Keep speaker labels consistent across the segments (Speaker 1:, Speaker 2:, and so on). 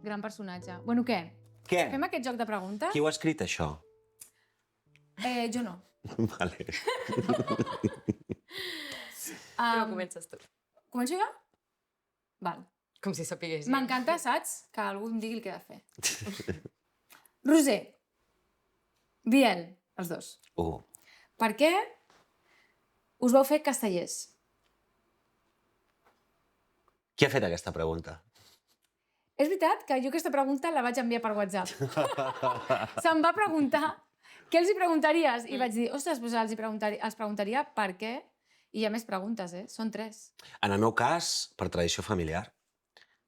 Speaker 1: Gran personatge. Bueno, què?
Speaker 2: Què?
Speaker 1: Fem aquest joc de preguntes?
Speaker 2: Qui ho ha escrit, això?
Speaker 1: Jo no.
Speaker 2: Vale.
Speaker 3: Però comences tu.
Speaker 1: Començo jo? Val.
Speaker 3: Com si sapigués.
Speaker 1: M'encanta, saps? Que algú em digui el que he de fer. Roser. Biel, els dos. Per què us vau fer castellers?
Speaker 2: Qui ha fet aquesta pregunta?
Speaker 1: És veritat que jo aquesta pregunta la vaig enviar per WhatsApp. Se'm va preguntar què els hi preguntaries? I vaig dir, ostres, doncs els preguntaria per què. I hi ha més preguntes, Són 3.
Speaker 2: En el meu cas, per tradició familiar,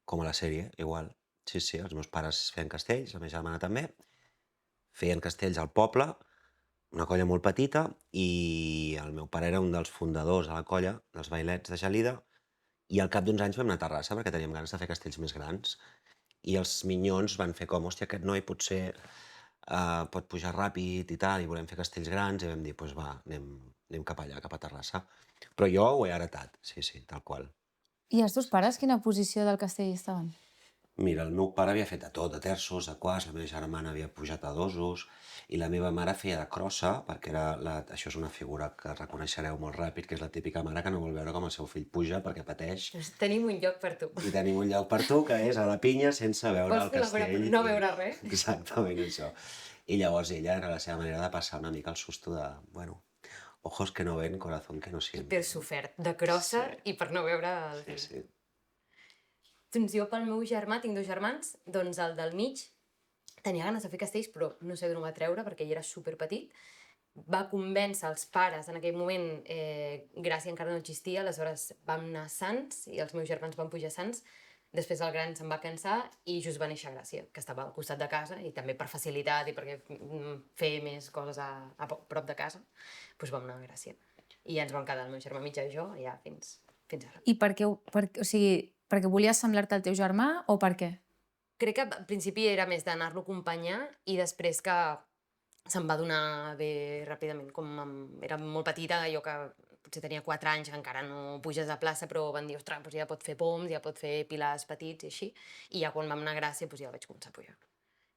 Speaker 2: com a la sèrie, igual. Sí, sí, els meus pares feien castells, la meva germana també. Feien castells al poble, una colla molt petita, i el meu pare era un dels fundadors de la colla, dels bailets de Gelida, i al cap d'uns anys vam anar a Terrassa perquè teníem ganes de fer castells més grans. I els minyons van fer com, hòstia, aquest noi potser pot pujar ràpid i tal, i volem fer castells grans, i vam dir, doncs va, anem cap allà, cap a Terrassa. Però jo ho he heretat, sí, tal qual.
Speaker 1: I els teus pares quina posició del castell estaven?
Speaker 2: Mira, el meu pare havia fet de tot, de terços, de quarts, la meva germana havia pujat a dosos, i la meva mare feia de crossa, perquè això és una figura que reconeixereu molt ràpid, que és la típica mare que no vol veure com el seu fill puja perquè pateix.
Speaker 3: Tenim un lloc per tu.
Speaker 2: I tenim un lloc per tu, que és a la pinya sense veure el castell.
Speaker 3: No veure res.
Speaker 2: Exactament això. I llavors ella era la seva manera de passar una mica el susto de, bueno, ojos que no ven, corazón que no siente.
Speaker 3: Per sofert, de crossa i per no veure el fill.
Speaker 2: Sí.
Speaker 3: Doncs jo pel meu germà, tinc 2 germans, doncs el del mig tenia ganes de fer castells, però no sé d'on ho va treure perquè ell era superpetit. Va convèncer els pares en aquell moment, Gràcia encara no existia, aleshores vam anar a Sants i els meus germans van pujar a Sants. Després el gran se'n va cansar i just va néixer Gràcia, que estava al costat de casa i també per facilitat i perquè fer més coses a prop de casa, doncs vam anar a Gràcia. I ja ens vam quedar el meu germà mitjà i jo ja fins ara.
Speaker 1: I perquè volies semblar-te al teu germà o per què?
Speaker 3: Crec que al principi era més d'anar-lo a acompanyar i després que se'm va donar bé ràpidament. Era molt petita, jo que potser tenia 4 anys, encara no puges a plaça, però van dir, ostres, ja pot fer poms, ja pot fer pilars petits i així. I ja quan vam anar a Gràcia ja vaig començar a pujar.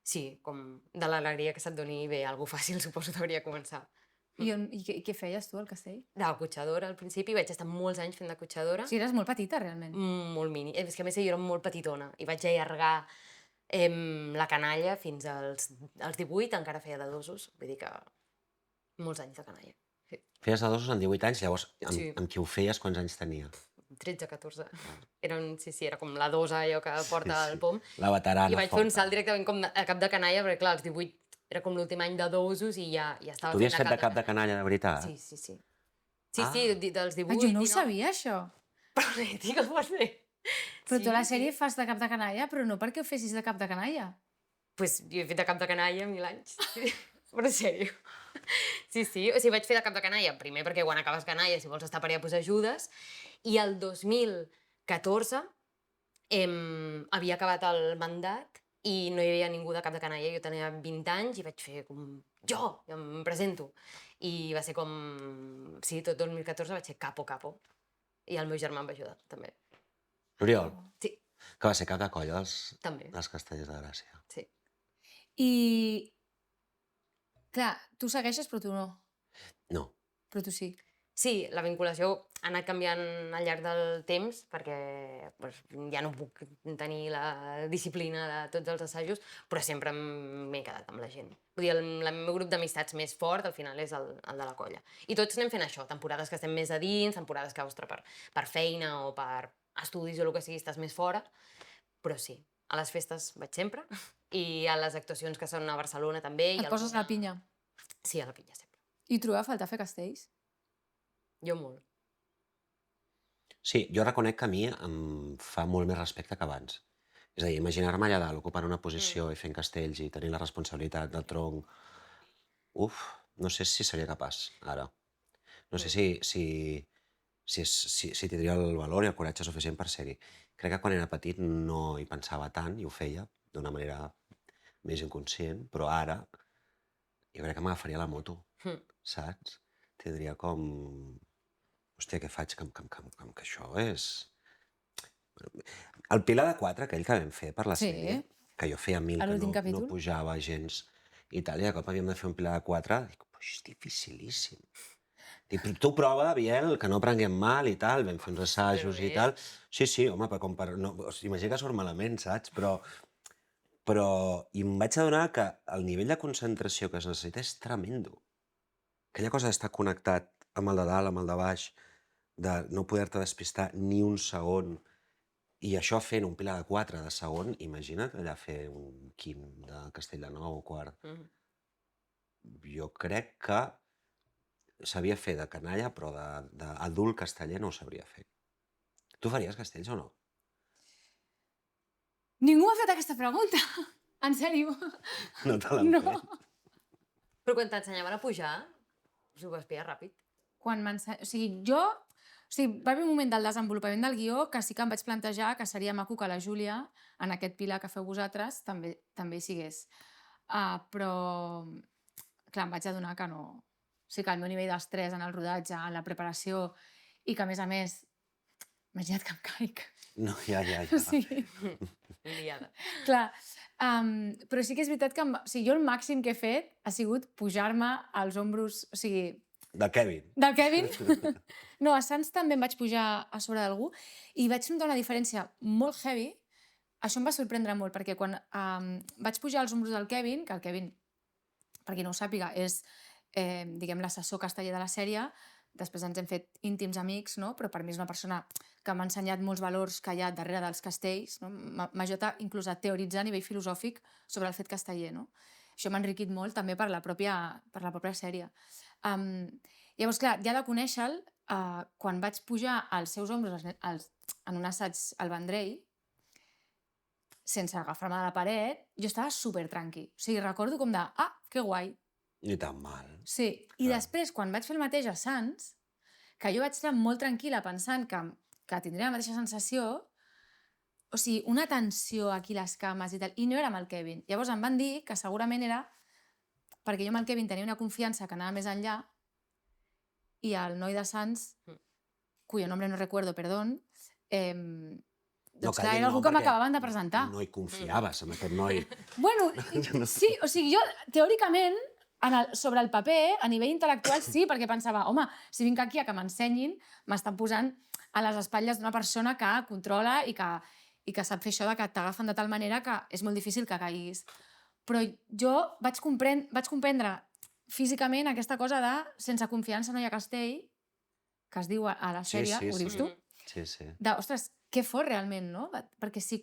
Speaker 3: Sí, com de l'alegria que se't doni bé, algo fàcil suposo que hauria de començar.
Speaker 1: I què feies tu al castell?
Speaker 3: De cotxadora al principi, vaig estar molts anys fent de cotxadora.
Speaker 1: O sigui, eres molt petita, realment.
Speaker 3: Molt mini. És que a més jo era molt petitona i vaig allargar la canalla fins als 18, encara feia de dosos, vull dir que molts anys de canalla. Sí.
Speaker 2: Feies de dosos en 18 anys, llavors amb qui ho feies quants anys tenia?
Speaker 3: 13, 14. Era com la dosa allò que porta el pom.
Speaker 2: La veterana.
Speaker 3: I vaig fer un salt directament com a cap de canalla, perquè clar, als 18 era com l'últim any de dosos i ja estava fent
Speaker 2: Tu havies fet de cap de canalla, de veritat?
Speaker 3: Sí. Sí, dels 18,
Speaker 1: jo no ho sabia, això.
Speaker 3: Però dic que ho vas fer.
Speaker 1: Però tu a la sèrie fas de cap de canalla, però no perquè ho fessis de cap de canalla.
Speaker 3: Doncs jo he fet de cap de canalla 1000 anys. Però en sèrio. Sí, o sigui, vaig fer de cap de canalla, primer perquè quan acabes canalla, si vols estar per allà, pues ajudes, i el 2014 havia acabat el mandat i no hi havia ningú de cap de canalla, jo tenia 20 anys i vaig fer com, jo em presento. I va ser com, sí, tot 2014 vaig ser capo. I el meu germà em va ajudar, també.
Speaker 2: L'Oriol?
Speaker 3: Sí.
Speaker 2: Que va ser cap de colla
Speaker 3: també
Speaker 2: dels Castellers de Gràcia.
Speaker 3: Sí.
Speaker 1: I, clar, tu segueixes però tu no.
Speaker 2: No.
Speaker 1: Però tu sí.
Speaker 3: Sí, la vinculació ha anat canviant al llarg del temps perquè ja no puc tenir la disciplina de tots els assajos, però sempre m'he quedat amb la gent. Vull dir, el meu grup d'amistats més fort al final és el de la colla. I tots anem fent això, temporades que estem més a dins, temporades que, ostres, per feina o per estudis o el que sigui, estàs més fora, però sí, a les festes vaig sempre i a les actuacions que són a Barcelona també.
Speaker 1: Et poses a la pinya?
Speaker 3: Sí, a la pinya sempre.
Speaker 1: I trobava a faltar fer castells?
Speaker 3: Jo molt.
Speaker 2: Sí, jo reconec que a mi em fa molt més respecte que abans. És a dir, imaginar-me allà dalt, ocupant una posició i fent castells i tenir la responsabilitat del tronc... no sé si seria capaç, ara. No sé si tindria el valor i el coratge suficient per ser-hi. Crec que quan era petit no hi pensava tant i ho feia d'una manera més inconscient, però ara jo crec que m'agafaria la moto, saps? Tindria com... Hòstia, què faig? Que això és... El Pilar de 4, aquell que vam fer per la sèrie, que jo feia 1000
Speaker 1: A
Speaker 2: que
Speaker 1: l'últim
Speaker 2: no
Speaker 1: capítol?
Speaker 2: pujava gens i tal, i de cop havíem de fer un pilar de 4, dic, però és dificilíssim. Dic, tu prova, Biel, que no prenguem mal i tal, vam fer uns assajos i
Speaker 3: Superbé.
Speaker 2: tal. Sí, home, no, o sigui, imagina que surt malament, saps? I em vaig adonar que el nivell de concentració que es necessita és tremendo. Aquella cosa d'estar connectat amb el de dalt, amb el de baix, de no poder-te despistar ni un segon, i això fent un pilar de 4 de segon, imagina't allà fer un quim de Castellnou o quart. Jo crec que sabia fer de canalla, però d'adult casteller no ho sabria fer. Tu faries castells o no?
Speaker 1: Ningú m'ha fet aquesta pregunta. En sèrio.
Speaker 2: No te l'han
Speaker 1: No.
Speaker 2: fet?
Speaker 3: Però quan t'ensenyaven a pujar, s'ho vas pillar ràpid.
Speaker 1: Quan o sigui, jo... O sigui, va haver un moment del desenvolupament del guió que sí que em vaig plantejar que seria maco que la Júlia, en aquest pilar que feu vosaltres, també hi sigués. Però, clar, em vaig adonar que no... O sigui, que el meu nivell d'estrès en el rodatge, en la preparació, i que, a més, imagina't que em caic.
Speaker 2: No, ja.
Speaker 1: O sigui,
Speaker 3: Liada.
Speaker 1: clar, però sí que és veritat que o sigui, jo el màxim que he fet ha sigut pujar-me als ombros, o sigui,
Speaker 2: Del Kevin.
Speaker 1: del Kevin. No, a Sants també em vaig pujar a sobre d'algú i vaig notar una diferència molt heavy. Això em va sorprendre molt, perquè quan vaig pujar als ombros del Kevin, que el Kevin, per qui no ho sàpiga, és, diguem, l'assessor casteller de la sèrie, després ens hem fet íntims amics, no? Però per mi és una persona que m'ha ensenyat molts valors que hi ha darrere dels castells, no? M'ha ajudat inclús a teoritzar a nivell filosòfic sobre el fet casteller, no? Això m'ha enriquit molt també per la pròpia sèrie. Llavors, clar, ja de conèixer-lo, quan vaig pujar als seus ombros en un assaig al Vendrell, sense agafar-me de la paret, jo estava super tranqui. O sigui, recordo com de, que guai.
Speaker 2: Ni tan mal.
Speaker 1: Sí, i
Speaker 2: Clar.
Speaker 1: després, quan vaig fer el mateix a Sants, que jo vaig estar molt tranquil·la pensant que tindria la mateixa sensació, o sigui, una tensió aquí a les cames i tal, i no era amb el Kevin. Llavors em van dir que segurament era perquè jo amb el Kevin tenia una confiança que anava més enllà i el noi de Sants, cuyo nombre no recuerdo, perdón, doncs clar, era algú que m'acabaven de presentar.
Speaker 2: No hi confiaves, en aquest noi.
Speaker 1: Bueno, sí, o sigui, jo, teòricament, sobre el paper, a nivell intel·lectual, sí, perquè pensava, home, si vinc aquí a que m'ensenyin, m'estan posant a les espatlles d'una persona que controla i que sap fer això de que t'agafen de tal manera que és molt difícil que caiguis. Però jo vaig comprendre físicament aquesta cosa de sense confiança no hi ha castell, que es diu a la sèrie, ho dius tu?
Speaker 2: Sí.
Speaker 1: De, ostres, que fort realment, no? Perquè sí...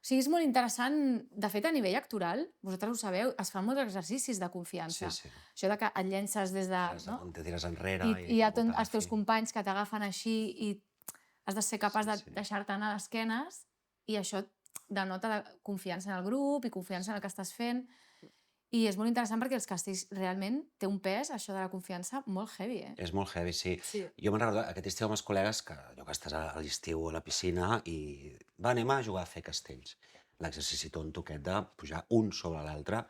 Speaker 1: O sigui, és molt interessant, de fet, a nivell actoral, vosaltres ho sabeu, es fan molts exercicis de confiança.
Speaker 2: Sí.
Speaker 1: Això de que et llences des de... No?
Speaker 2: Te tires enrere.
Speaker 1: I hi ha els teus companys que t'agafen així i has de ser capaç de deixar-te anar a l'esquenes i això denota de confiança en el grup i confiança en el que estàs fent. I és molt interessant perquè els castells realment té un pes, això de la confiança, molt heavy,
Speaker 2: És molt heavy, sí.
Speaker 3: Sí.
Speaker 2: Jo me'n recordo, aquest estiu amb els col·legues, que allò que estàs a l'estiu a la piscina i anem a jugar a fer castells. L'exercici tonto aquest de pujar un sobre l'altre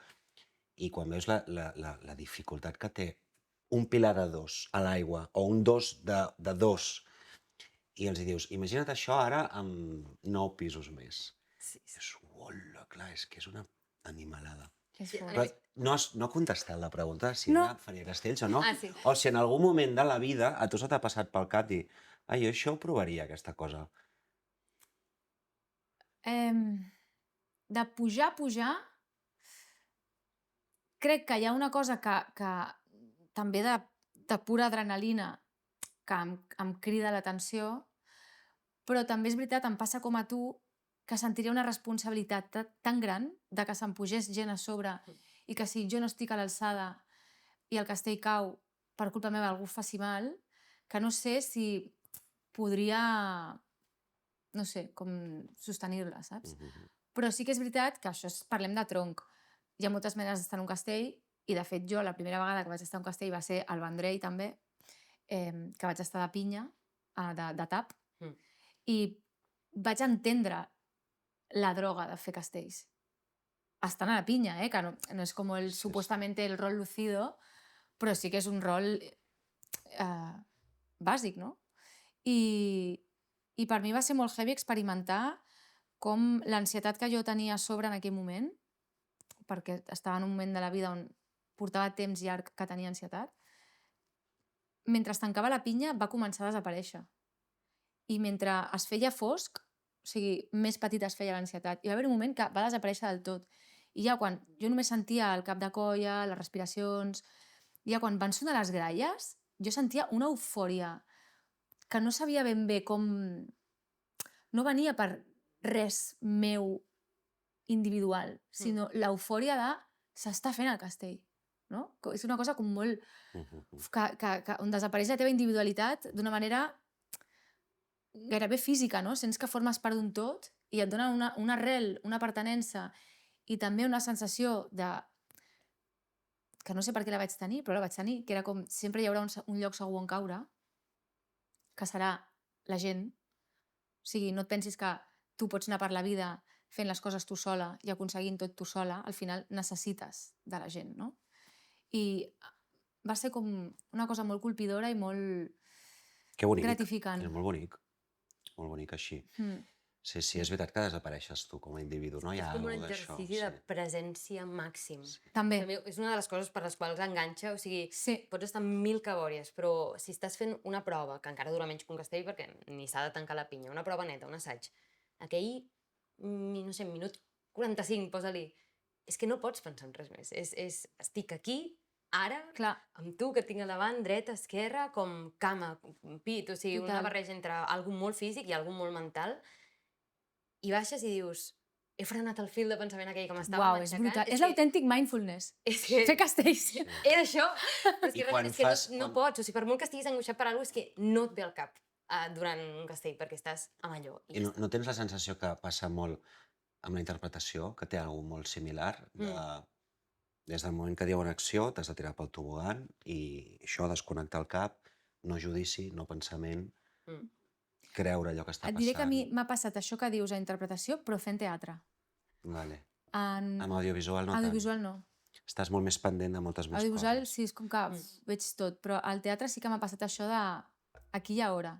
Speaker 2: i quan veus la dificultat que té un pilar de 2 a l'aigua o un 2 de 2 i els hi dius, imagina't això ara amb 9 pisos més.
Speaker 3: Sí.
Speaker 2: És, hola, clar, és que és una animalada.
Speaker 1: És fort.
Speaker 2: Però no has contestat la pregunta de si
Speaker 1: No.
Speaker 2: ella faria castells o no.
Speaker 3: Sí.
Speaker 2: O si en algun moment de la vida a tu se t'ha passat pel cap dir jo això ho provaria, aquesta cosa.
Speaker 1: De pujar, crec que hi ha una cosa que també de pura adrenalina que em crida l'atenció, però també és veritat, em passa com a tu, que sentiria una responsabilitat tan gran de que se'm pugés gent a sobre i que si jo no estic a l'alçada i el castell cau per culpa meva algú faci mal, que no sé si podria, no sé, com sostenir-la, saps? Però sí que és veritat que això parlem de tronc. Hi ha moltes maneres d'estar en un castell i, de fet, jo la primera vegada que vaig estar en un castell va ser al Vendrell, també, que vaig estar de pinya, de tap, i vaig entendre la droga de fer castells. Estan a la pinya, que no és com supuestament el rol lucido, però sí que és un rol bàsic, no? I per mi va ser molt heavy experimentar com l'ansietat que jo tenia a sobre en aquell moment, perquè estava en un moment de la vida on portava temps llarg que tenia ansietat, mentre es tancava la pinya va començar a desaparèixer. I mentre es feia fosc, o sigui, més petit es feia l'ansietat. I va haver un moment que va desaparèixer del tot. I ja quan jo només sentia el cap de colla, les respiracions, ja quan van sonar les gralles, jo sentia una eufòria que no sabia ben bé com... No venia per res meu individual, sinó l'eufòria de s'està fent el castell. No? És una cosa com molt... on desapareix la teva individualitat d'una manera gairebé física, no? Sents que formes part d'un tot i et dona una arrel, una pertinença i també una sensació de... que no sé per què la vaig tenir, però la vaig tenir, que era com sempre hi haurà un lloc segur on caure, que serà la gent. O sigui, no et pensis que tu pots anar per la vida fent les coses tu sola i aconseguint tot tu sola, al final necessites de la gent, no? I va ser com una cosa molt colpidora i molt
Speaker 2: Que bonic.
Speaker 1: gratificant.
Speaker 2: És molt bonic. Molt bonic així. Sí, és veritat que desapareixes tu com a individu, no? Hi
Speaker 3: És
Speaker 2: ha
Speaker 3: com un
Speaker 2: alguna d'això.
Speaker 3: exercici de presència màxim.
Speaker 1: També.
Speaker 3: També és una de les coses per les quals enganxa, o sigui,
Speaker 1: Sí.
Speaker 3: pots estar en 1000 cabòries, però si estàs fent una prova, que encara dura menys que un castell perquè ni s'ha de tancar la pinya, una prova neta, un assaig, aquell, no sé, minut 45, posa-li, és que no pots pensar en res més. Estic aquí, ara,
Speaker 1: Clar,
Speaker 3: amb tu que et tinc al davant, dreta, esquerra, com cama, pit, o sigui, una
Speaker 1: Total.
Speaker 3: barreja entre algo molt físic i algo molt mental, i baixes i dius, he frenat el fil de pensament aquell que m'estava
Speaker 1: uau, és brutal. És l'autèntic mindfulness.
Speaker 3: És que
Speaker 1: Fer castells.
Speaker 3: era això, però és
Speaker 2: I
Speaker 3: que,
Speaker 2: quan
Speaker 3: és que
Speaker 2: fas-
Speaker 3: no pots, o sigui, per molt que estiguis angoixat per alguna cosa, és que no et ve al cap durant un castell, perquè estàs amb allò.
Speaker 2: I no tens la sensació que passa molt amb la interpretació, que té alguna molt similar, des del moment que diuen acció, t'has de tirar pel tobogan i això, desconnectar el cap, no judici, no pensament, creure allò que està
Speaker 1: Et
Speaker 2: passant.
Speaker 1: diré que a mi m'ha passat això que dius a interpretació, però fent teatre.
Speaker 2: Vale.
Speaker 1: En
Speaker 2: Amb audiovisual no
Speaker 1: audiovisual no.
Speaker 2: tant. Estàs molt més pendent de moltes més
Speaker 1: Audiovisual
Speaker 2: coses.
Speaker 1: sí, és com que veig tot, però al teatre sí que m'ha passat això de aquí i ara.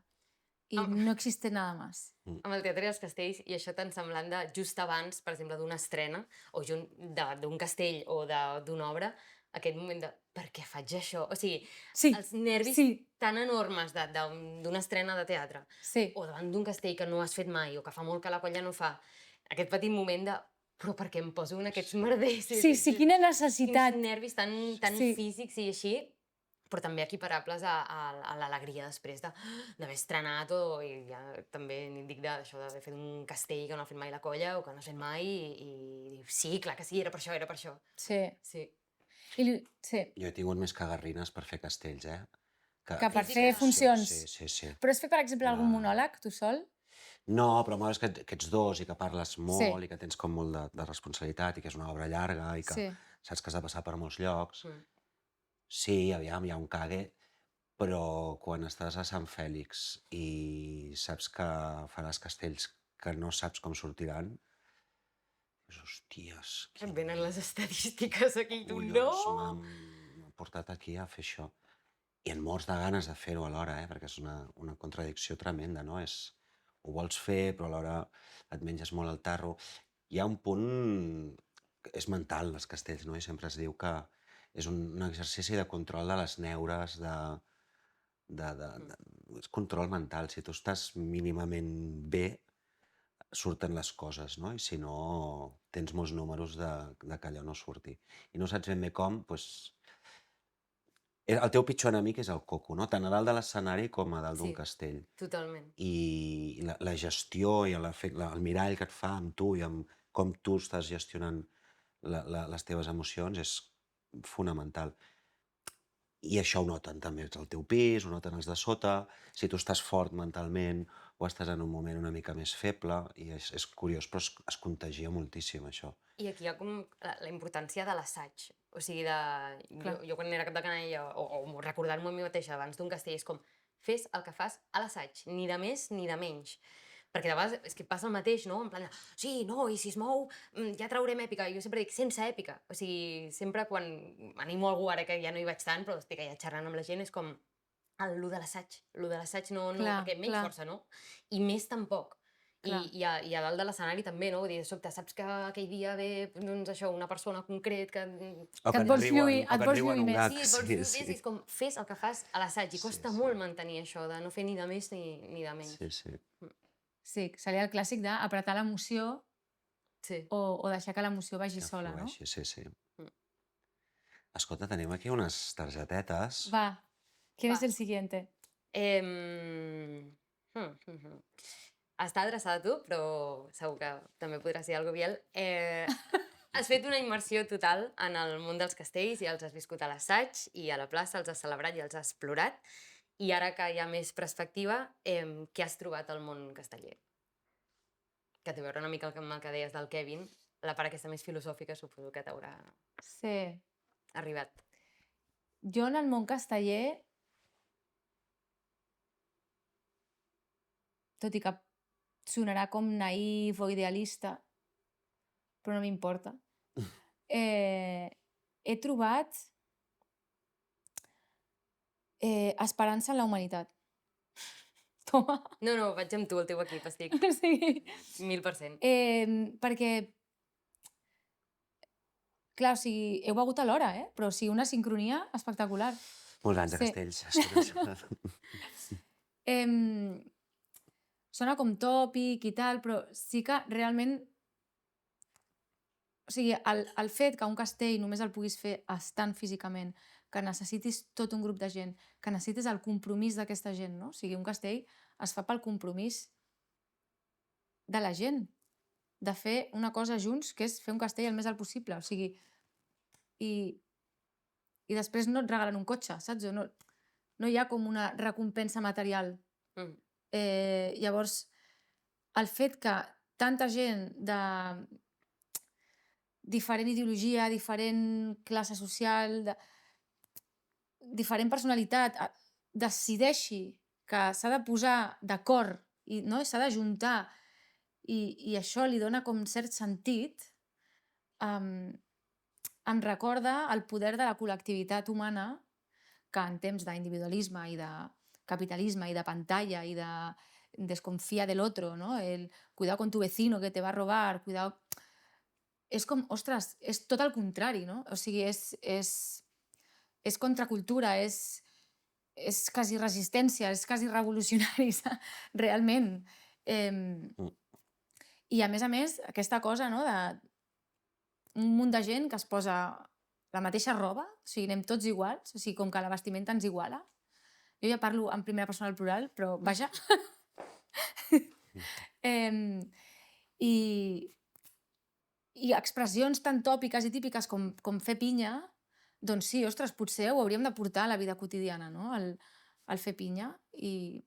Speaker 1: I no existe nada más.
Speaker 3: Amb el teatre i els castells, i això tan semblant de just abans, per exemple, d'una estrena, o d'un castell o d'una obra, aquest moment de per què faig això? O sigui,
Speaker 1: Sí,
Speaker 3: els nervis
Speaker 1: sí.
Speaker 3: tan enormes d'una estrena de teatre,
Speaker 1: Sí.
Speaker 3: o davant d'un castell que no has fet mai, o que fa molt que la colla no fa, aquest petit moment de però per què em poso en aquests merders?
Speaker 1: Sí, quina necessitat.
Speaker 3: Quins nervis tan
Speaker 1: Sí.
Speaker 3: físics i així, però també equiparables a l'alegria després d'haver estrenat i ja també n'hi dic d'això d'haver fet un castell que no ha fet mai la colla o que no has fet mai i dius, sí, clar que sí, era per això.
Speaker 1: Sí.
Speaker 3: Sí.
Speaker 1: Sí.
Speaker 2: Jo he tingut més cagarrines per fer castells,
Speaker 1: Que per
Speaker 3: Física.
Speaker 1: fer funcions.
Speaker 2: Sí.
Speaker 1: Però has fet, per exemple, algun monòleg, tu sol?
Speaker 2: No, però és que ets dos i que parles molt
Speaker 1: Sí.
Speaker 2: i que tens com molt de responsabilitat i que és una obra llarga i que
Speaker 1: Sí.
Speaker 2: saps que has de passar per molts llocs. Sí, aviam, hi ha un cague, però quan estàs a Sant Fèlix i saps que faràs castells que no saps com sortiran, dius, hòsties,
Speaker 3: Em venen les estadístiques aquí i tu,
Speaker 2: collons
Speaker 3: no!
Speaker 2: m'han portat aquí a fer això. I en mors de ganes de fer-ho alhora, perquè és una contradicció tremenda, no? Ho vols fer, però alhora et menges molt el tarro. Hi ha un punt... És mental, els castells, no? I sempre es diu que és un exercici de control de les neures, és control mental. Si tu estàs mínimament bé, surten les coses, no? I si no, tens molts números de que allò no surti. I no saps ben bé com, doncs... El teu pitjor enemic és el coco, no? Tant a dalt de l'escenari com a dalt d'un
Speaker 3: Sí.
Speaker 2: castell.
Speaker 3: Totalment.
Speaker 2: I la gestió i el mirall que et fa amb tu i amb com tu estàs gestionant les teves emocions és fonamental. I això ho noten també el teu pis, ho noten els de sota, si tu estàs fort mentalment o estàs en un moment una mica més feble, i és curiós, però es contagia moltíssim, això.
Speaker 3: I aquí hi ha com la importància de l'assaig. O sigui,
Speaker 1: Clar.
Speaker 3: jo quan era cap de canalla, o recordar-m'ho a mi mateixa abans d'un castell, és com, fes el que fas a l'assaig, ni de més ni de menys. Perquè de vegades és que passa el mateix, no? En plan, sí, no, i si es mou, ja traurem èpica. Jo sempre dic, sense èpica. O sigui, sempre quan animo algú, ara que ja no hi vaig tant, però estic allà xerrant amb la gent, és com, lo de l'assaig. Lo de l'assaig no,
Speaker 1: Clar,
Speaker 3: perquè menys
Speaker 1: clar.
Speaker 3: força, no? I més tampoc.
Speaker 1: Clar.
Speaker 3: I a dalt de l'escenari també, no? Vull dir, de sobte saps que aquell dia ve, doncs això, una persona concret que...
Speaker 2: O
Speaker 1: Que et
Speaker 2: et
Speaker 1: vols
Speaker 2: riuen,
Speaker 1: lluir,
Speaker 2: o que
Speaker 1: et
Speaker 2: et
Speaker 1: vols
Speaker 2: riuen
Speaker 1: lluir
Speaker 2: un
Speaker 1: més.
Speaker 2: gag.
Speaker 3: Sí, et vols
Speaker 2: Sí,
Speaker 3: dir,
Speaker 2: sí.
Speaker 3: és com, fes el que fas a l'assaig, i costa molt mantenir això, de no fer ni de més ni de menys.
Speaker 2: Sí, sí.
Speaker 1: Sí, seria el clàssic d'apretar l'emoció
Speaker 3: Sí.
Speaker 1: o deixar que l'emoció vagi
Speaker 2: Que
Speaker 1: sola, no?
Speaker 2: flueixi, sí, sí.
Speaker 3: Mm.
Speaker 2: Escolta, tenim aquí unes targetetes.
Speaker 1: Va, ¿quién
Speaker 3: Va.
Speaker 1: es el siguiente?
Speaker 3: Està adreçada a tu, però segur que també podrà ser algo Biel. Has fet una immersió total en el món dels castells i els has viscut a l'assaig i a la plaça, els has celebrat i els has explorat. I ara que hi ha més perspectiva, què has trobat al món casteller? Que té a veure una mica amb el que deies del Kevin, la part aquesta més filosòfica suposo que t'haurà
Speaker 1: Sí.
Speaker 3: arribat.
Speaker 1: Jo en el món casteller, tot i que sonarà com naïf o idealista, però no m'importa, he trobat esperança en la humanitat. Toma.
Speaker 3: No, vaig amb tu, el teu equip, estic
Speaker 1: Sí.
Speaker 3: 1000%.
Speaker 1: Perquè, clar, o sigui, heu begut alhora, però o sigui, una sincronia espectacular.
Speaker 2: Molts anys de
Speaker 1: Sí.
Speaker 2: castells.
Speaker 1: Sona com tòpic i tal, però sí que realment... O sigui, el fet que un castell només el puguis fer estant físicament, que necessitis tot un grup de gent, que necessitis el compromís d'aquesta gent, no? O sigui, un castell es fa pel compromís de la gent, de fer una cosa junts, que és fer un castell el més alt possible. O sigui, i després no et regalen un cotxe, saps? No hi ha com una recompensa material.
Speaker 3: Mm.
Speaker 1: Llavors, el fet que tanta gent de diferent ideologia, diferent classe social, diferent personalitat, decideixi que s'ha de posar d'acord i no? S'ha d'ajuntar i això li dona com cert sentit, em recorda el poder de la col·lectivitat humana que en temps d'individualisme i de capitalisme i de pantalla i de desconfía del otro, ¿no? El cuidado con tu vecino que te va a robar, cuidado... És com, ostres, és tot el contrari, no? O sigui, és contracultura, és quasi resistència, és quasi revolucionari, realment. I a més, aquesta cosa, no?, de un munt de gent que es posa la mateixa roba, o sigui, anem tots iguals, o sigui, com que la vestimenta ens iguala. Jo ja parlo en primera persona al plural, però vaja. I expressions tan tòpiques i típiques com fer pinya, doncs sí, ostres, potser ho hauríem de portar a la vida quotidiana, no?, el fer pinya. I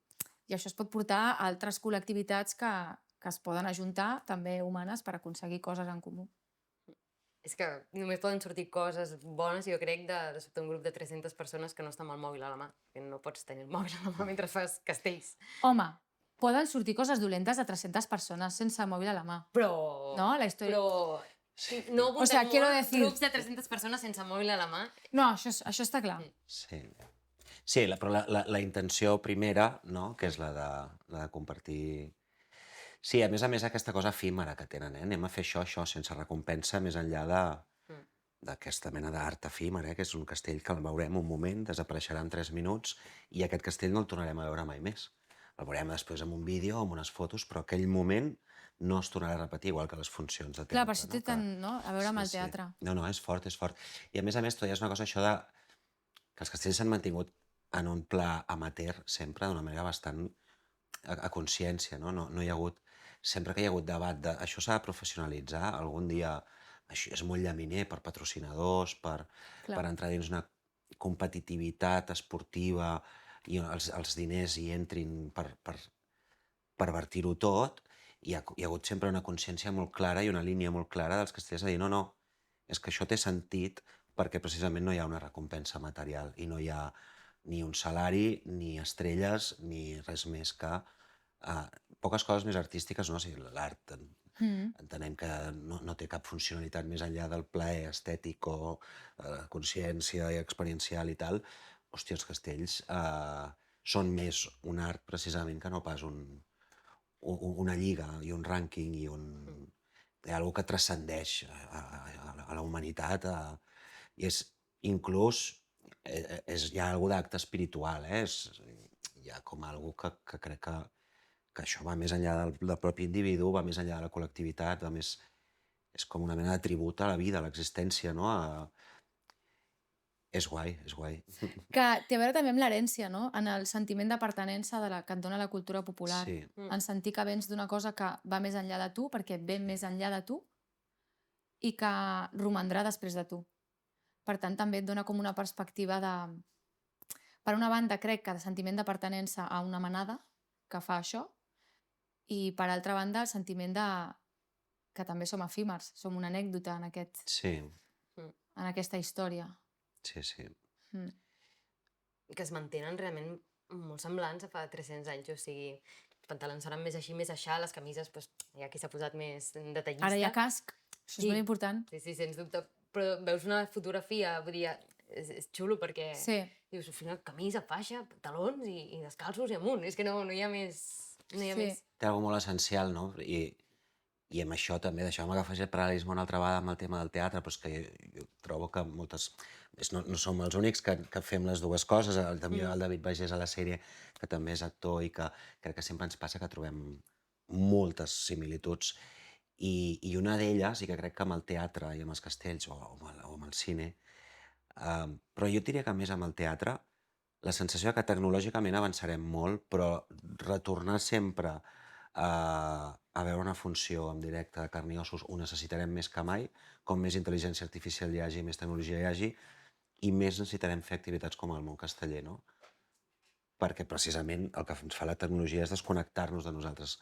Speaker 1: això es pot portar a altres col·lectivitats que es poden ajuntar, també humanes, per aconseguir coses en comú.
Speaker 3: És que només poden sortir coses bones, jo crec, de sobte un grup de 300 persones que no està amb el mòbil a la mà. Que no pots tenir el mòbil a la mà mentre fas castells.
Speaker 1: Home, poden sortir coses dolentes de 300 persones sense mòbil a la mà.
Speaker 3: Però...
Speaker 1: No? La història...
Speaker 3: Però... No
Speaker 1: O sea, quiero
Speaker 3: molt
Speaker 1: decir-
Speaker 3: grups de 300 persones sense mòbil a la mà.
Speaker 1: No, això està clar.
Speaker 2: Sí. Sí, però la intenció primera, no?, que és la de compartir... Sí, a més, aquesta cosa efímera que tenen, anem a fer això, sense recompensa, més enllà d'aquesta mena d'art efímer, que és un castell que el veurem un moment, desapareixerà en 3 minuts, i aquest castell no el tornarem a veure mai més. El veurem després amb un vídeo, amb unes fotos, però aquell moment no es tornarà a repetir, igual que les funcions de teatre.
Speaker 1: Clar, per això té tant, no?, a veure amb el teatre.
Speaker 2: No, és fort, és fort. I a més, tu deies una cosa, això de que els castells s'han mantingut en un pla amateur sempre, d'una manera bastant a consciència, no? No hi ha hagut... Sempre que hi ha hagut debat de això s'ha de professionalitzar, algun dia això és molt llaminer per patrocinadors, per entrar dins una competitivitat esportiva i els diners hi entrin per pervertir-ho tot, hi ha hagut sempre una consciència molt clara i una línia molt clara dels castellers a dir no, és que això té sentit perquè precisament no hi ha una recompensa material i no hi ha ni un salari, ni estrelles, ni res més que poques coses més artístiques, no? O sigui, l'art entenem que no té cap funcionalitat més enllà del plaer estètic o consciència i experiencial i tal. Hòstia, els castells són més un art precisament que no pas una lliga i un rànquing i algo que transcendeix a la humanitat i és inclús hi ha algo d'acte espiritual, hi ha com algo que crec que això va més enllà del propi individu, va més enllà de la col·lectivitat, és com una mena de tribut a la vida, a l'existència, no? És guai, és guai.
Speaker 1: Que té a veure també amb l'herència, no? En el sentiment de pertinença que et dona la cultura popular.
Speaker 2: Sí.
Speaker 1: En sentir que vens d'una cosa que va més enllà de tu, perquè ve més enllà de tu i que romandrà després de tu. Per tant, també et dona com una perspectiva de... Per una banda, crec que de sentiment de pertinença a una manada que fa això, i per altra banda, el sentiment de que també som efímers, som una anècdota
Speaker 2: Sí,
Speaker 1: en aquesta història.
Speaker 2: sí, sí.
Speaker 1: Mm.
Speaker 3: Que es mantenen realment molt semblants a fa 300 anys, o sigui, els pantalons seran més així, més aixà, les camises, doncs, hi ha qui s'ha posat més detallista.
Speaker 1: Ara hi ha casc, això és molt important.
Speaker 3: Sí, sens dubte, però veus una fotografia, vull dir, és xulo perquè dius, al final, camisa, faixa, pantalons i descalços i amunt, és que no hi ha més... No hi ha més.
Speaker 2: Té alguna molt essencial, no? I amb això també, deixeu-me que faci el paral·lelisme una altra vegada amb el tema del teatre, però és que jo trobo que moltes... No som els únics que fem les dues coses, també el David Bagés a la sèrie, que també és actor i que crec que sempre ens passa que trobem moltes similituds. I una d'elles, i que crec que amb el teatre i amb els castells o amb el cine, però jo diria que més amb el teatre, la sensació que tecnològicament avançarem molt, però retornar sempre a veure una funció en directe de carn i ossos ho necessitarem més que mai, com més intel·ligència artificial hi hagi, més tecnologia hi hagi, i més necessitarem fer activitats com el món casteller, no? Perquè precisament el que ens fa la tecnologia és desconnectar-nos de nosaltres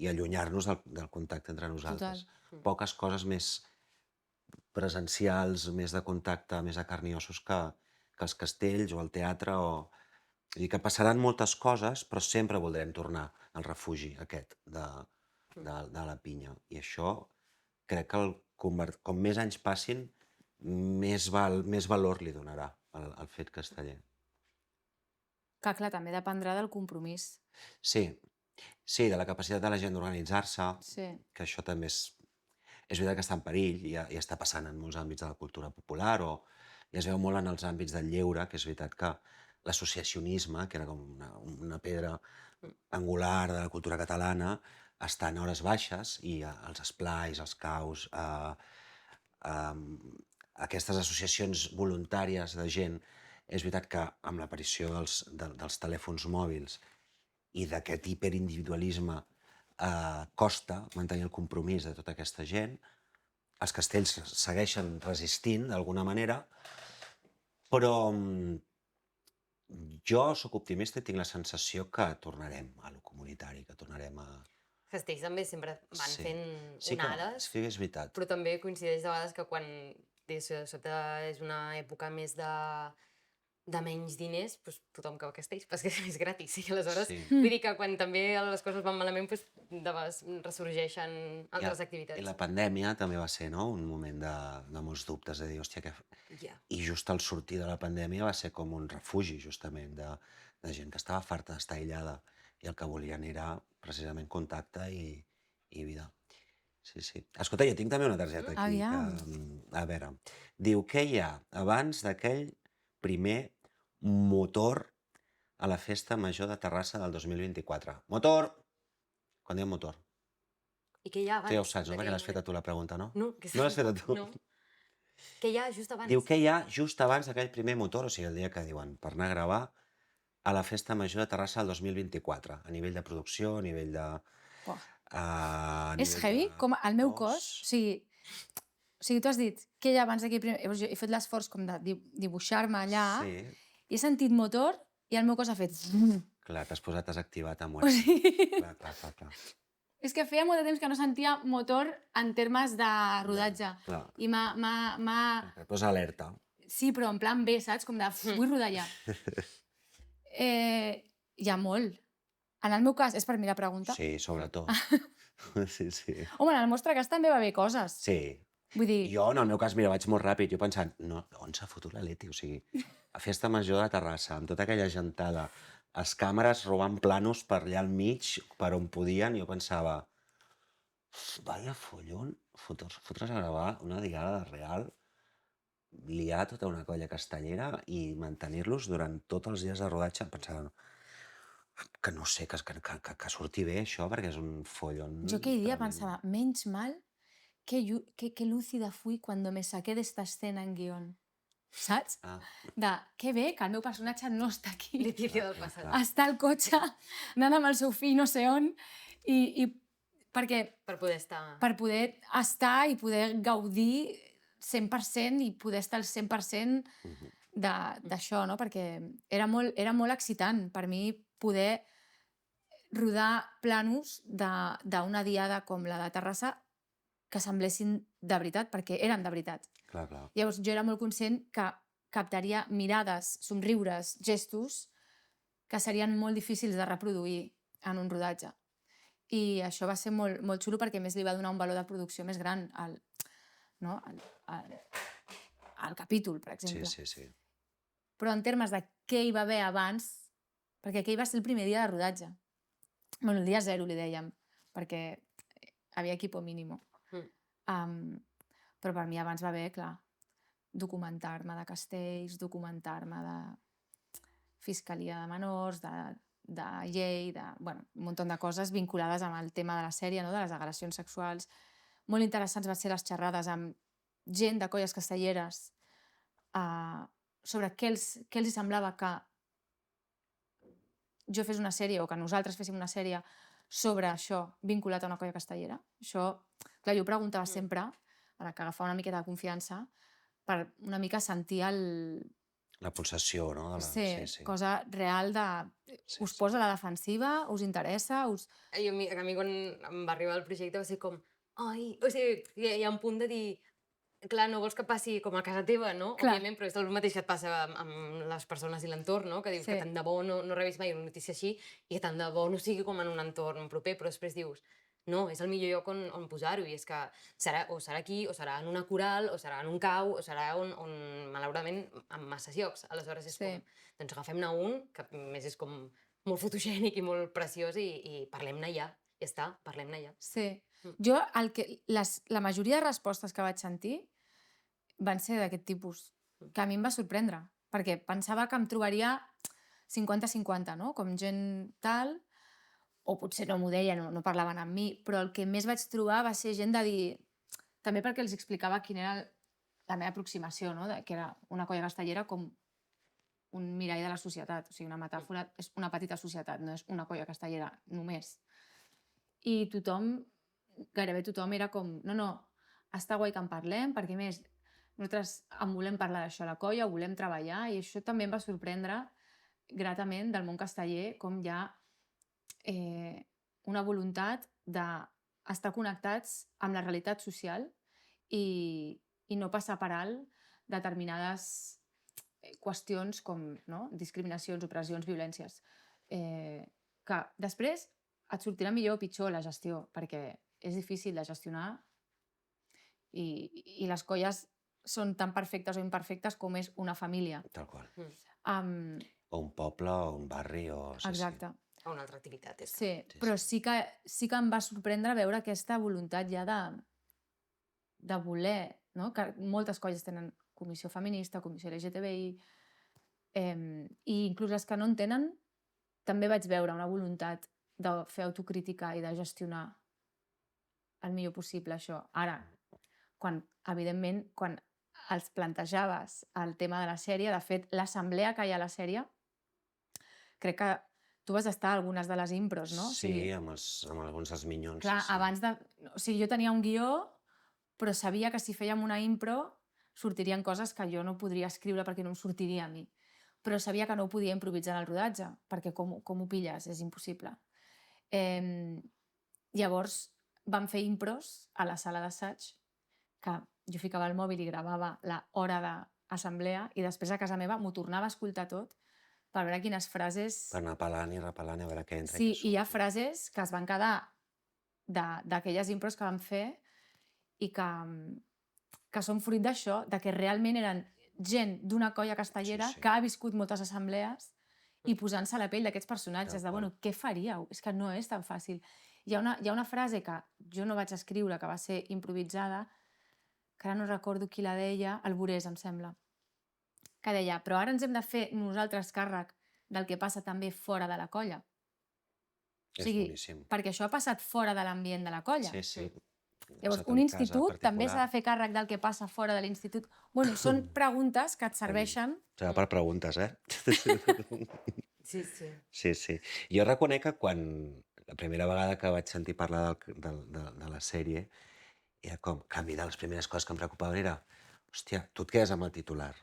Speaker 2: i allunyar-nos del contacte entre nosaltres. Poques coses més presencials, més de contacte, més a carn i ossos que els castells o el teatre. Vull dir que passaran moltes coses, però sempre voldrem tornar al refugi aquest de la pinya. I això crec que com més anys passin, més valor li donarà al fet casteller.
Speaker 1: Que clar, també dependrà del compromís.
Speaker 2: Sí, de la capacitat de la gent d'organitzar-se, que això també és veritat que està en perill i està passant en molts àmbits de la cultura popular i es veu molt en els àmbits del lleure, que és veritat que l'associacionisme, que era com una pedra angular de la cultura catalana, està en hores baixes i els esplais, els caus, aquestes associacions voluntàries de gent, és veritat que amb l'aparició dels telèfons mòbils i d'aquest hiperindividualisme costa mantenir el compromís de tota aquesta gent. Els castells segueixen resistint d'alguna manera, però jo sóc optimista i tinc la sensació que tornarem a lo comunitari, que tornarem a...
Speaker 3: Castells també sempre van fent onades,
Speaker 2: sí que és veritat.
Speaker 3: però també coincideix de vegades que quan de sobte és una època més de menys diners, doncs tothom cau a castells, perquè és gratis. I aleshores, vull dir que quan també les coses van malament, doncs de vegades ressorgeixen altres activitats.
Speaker 2: I la pandèmia també va ser, no?, un moment de molts dubtes, de dir, hòstia, què... I just al sortir de la pandèmia va ser com un refugi, justament, de gent que estava farta d'estar aïllada i el que volien era precisament contacte i vida. Sí. Escolta, jo tinc també una targeta aquí. A veure, diu, què hi ha abans d'aquell primer motor a la Festa Major de Terrassa del 2024? Motor! Quan diem motor.
Speaker 3: I què hi ha abans?
Speaker 2: Tu ja ho saps, no? Perquè l'has fet a tu la pregunta, no?
Speaker 3: No.
Speaker 2: No l'has fet a tu?
Speaker 3: No. Què hi ha just abans?
Speaker 2: Diu, què hi ha just abans d'aquell primer motor, o sigui, el dia que diuen, per anar a gravar a la Festa Major de Terrassa del 2024, a nivell de producció, a nivell de...
Speaker 1: És heavy, com el meu cos, o sigui, tu has dit que ja abans d'aquí primer... He fet l'esforç com de dibuixar-me allà i he sentit motor i el meu cos ha fet...
Speaker 2: Clar, t'has activat amb web. Clar.
Speaker 1: És que feia molt de temps que no sentia motor en termes de rodatge. I m'ha...
Speaker 2: Et posa alerta.
Speaker 1: Sí, però en plan bé, saps? Com de... Vull rodar ja. Hi ha molt. En el meu cas, és per mi la pregunta.
Speaker 2: Sí, sobretot. Sí.
Speaker 1: Home, en el nostre cas també va haver coses.
Speaker 2: Sí.
Speaker 1: Vull dir...
Speaker 2: Jo, en el meu cas, mira, vaig molt ràpid. Jo pensant, no, on s'ha fotut la Leti? O sigui, a Festa Major de Terrassa, amb tota aquella gentada les càmeres robant planos per allà al mig, per on podien, i jo pensava, vaya follón, fotre's a gravar una diada real, liar tota una colla castellera i mantenir-los durant tots els dies de rodatge. Pensava que no sé, que surti bé això, perquè és un follón
Speaker 1: Yo aquell dia
Speaker 2: tremendo.
Speaker 1: pensaba, menys mal que lúcida fui cuando me saqué d'esta escena en guión. Saps?
Speaker 2: Ah,
Speaker 1: Que bé que el meu personatge no està aquí.
Speaker 3: Letícia del passat.
Speaker 2: clar.
Speaker 1: Està al cotxe, anant amb el seu fill no sé on, i perquè
Speaker 3: Per poder estar...
Speaker 1: per poder estar i poder gaudir 100% i poder estar al 100%
Speaker 2: Mhm.
Speaker 1: d'això, no? Perquè era molt excitant per mi poder rodar planos d'una diada com la de Terrassa que semblessin de veritat, perquè eren de veritat.
Speaker 2: Clar, clar.
Speaker 1: Llavors jo era molt conscient que captaria mirades, somriures, gestos que serien molt difícils de reproduir en un rodatge. I això va ser molt, molt xulo perquè a més li va donar un valor de producció més gran al capítol, per
Speaker 2: Sí,
Speaker 1: exemple.
Speaker 2: sí, sí.
Speaker 1: Però en termes de què hi va haver abans, perquè aquell va ser el primer dia de rodatge. Bueno, el dia 0 li dèiem, perquè havia equipo mínimo. Però per mi abans va haver, clar, documentar-me de castells, documentar-me de fiscalia de menors, de llei, bueno, un munt de coses vinculades amb el tema de la sèrie, no? De les agressions sexuals. Molt interessants van ser les xerrades amb gent de colles castelleres sobre què els hi semblava que jo fes una sèrie o que nosaltres féssim una sèrie sobre això vinculat a una colla castellera. Això, clar, jo ho preguntava sempre, ara que agafava una miqueta de confiança, per una mica sentir
Speaker 2: La pulsació, no?
Speaker 1: Sí, cosa real de...
Speaker 2: Sí,
Speaker 1: Us
Speaker 2: sí.
Speaker 1: posa a la defensiva, us interessa, us...
Speaker 3: I a mi quan em va arribar el projecte va ser com... Ai, o sigui, hi ha un punt de dir... Clar, no vols que passi com a casa teva, no?
Speaker 1: Clar.
Speaker 3: Òbviament, però és el mateix que et passa amb les persones i l'entorn, no? Que dius
Speaker 1: Sí.
Speaker 3: que tant de bo no rebis mai una notícia així i que tant de bo no sigui com en un entorn proper, però després dius no, és el millor lloc on posar-ho i és que serà aquí, o serà en una coral, o serà en un cau, o serà on malauradament, en masses llocs. Aleshores és
Speaker 1: Sí.
Speaker 3: com, doncs agafem-ne un, que a més és com molt fotogènic i molt preciós i parlem-ne ja. Ja està, parlem-ne ja.
Speaker 1: Sí. Jo, la majoria de respostes que vaig sentir van ser d'aquest tipus, que a mi em va sorprendre, perquè pensava que em trobaria 50-50, no? Com gent tal, o potser no m'ho deien, no parlaven amb mi, però el que més vaig trobar va ser gent de dir... També perquè els explicava quina era la meva aproximació, no? Que era una colla castellera com un mirall de la societat, o sigui, una metàfora, és una petita societat, no és una colla castellera només. I gairebé tothom era com, no, està guai que en parlem, perquè a més nosaltres en volem parlar d'això a la colla, ho volem treballar, i això també em va sorprendre gratament del món casteller, com hi ha una voluntat d'estar connectats amb la realitat social i no passar per alt determinades qüestions com discriminacions, opressions, violències, que després et sortirà millor o pitjor la gestió, perquè és difícil de gestionar i les colles són tan perfectes o imperfectes com és una família.
Speaker 2: Tal qual.
Speaker 1: O
Speaker 2: un poble, o un barri, o...
Speaker 1: Exacte.
Speaker 3: O una altra activitat.
Speaker 1: Sí, però sí que em va sorprendre veure aquesta voluntat ja de voler, no? Que moltes colles tenen comissió feminista, comissió LGTBI, i inclús les que no en tenen, també vaig veure una voluntat de fer autocrítica i de gestionar el millor possible això. Ara, evidentment, quan els plantejaves el tema de la sèrie, de fet, l'assemblea que hi ha a la sèrie, crec que tu vas estar a algunes de les impros, no?
Speaker 2: Sí, amb alguns dels minyons.
Speaker 1: Clar, abans de... O sigui, jo tenia un guió, però sabia que si fèiem una impro sortirien coses que jo no podria escriure perquè no em sortiria a mi. Però sabia que no ho podia improvisar en el rodatge, perquè com ho pilles? És impossible. Llavors vam fer impros a la sala d'assaig, que jo ficava el mòbil i gravava l'hora d'assemblea i després a casa meva m'ho tornava a escoltar tot per veure quines frases...
Speaker 2: Per anar pelant i repelant, a veure què entra.
Speaker 1: Sí, i hi ha frases que es van quedar d'aquelles impros que vam fer i que són fruit d'això, de que realment eren gent d'una colla castellera que ha viscut moltes assemblees i posant-se a la pell d'aquests personatges,
Speaker 2: Tal
Speaker 1: de,
Speaker 2: qual.
Speaker 1: bueno, què faríeu? És que no és tan fàcil. Hi ha una frase que jo no vaig escriure, que va ser improvisada, que ara no recordo qui la deia, el Borés, em sembla, que deia, però ara ens hem de fer nosaltres càrrec del que passa també fora de la colla. O
Speaker 2: És
Speaker 1: sigui,
Speaker 2: boníssim.
Speaker 1: perquè això ha passat fora de l'ambient de la colla.
Speaker 2: Sí, sí.
Speaker 1: Llavors,
Speaker 2: Passat
Speaker 1: un
Speaker 2: en casa
Speaker 1: institut també s'ha
Speaker 2: particular.
Speaker 1: de fer càrrec del que passa fora de l'institut. Bueno, són preguntes que et serveixen.
Speaker 2: Serà per preguntes, eh?
Speaker 3: Sí, sí.
Speaker 2: Sí, sí. Jo reconec que quan la primera vegada que vaig sentir parlar de la sèrie, era com, que a mi de les primeres coses que em preocupaven era, hòstia, tu et quedes amb el titular.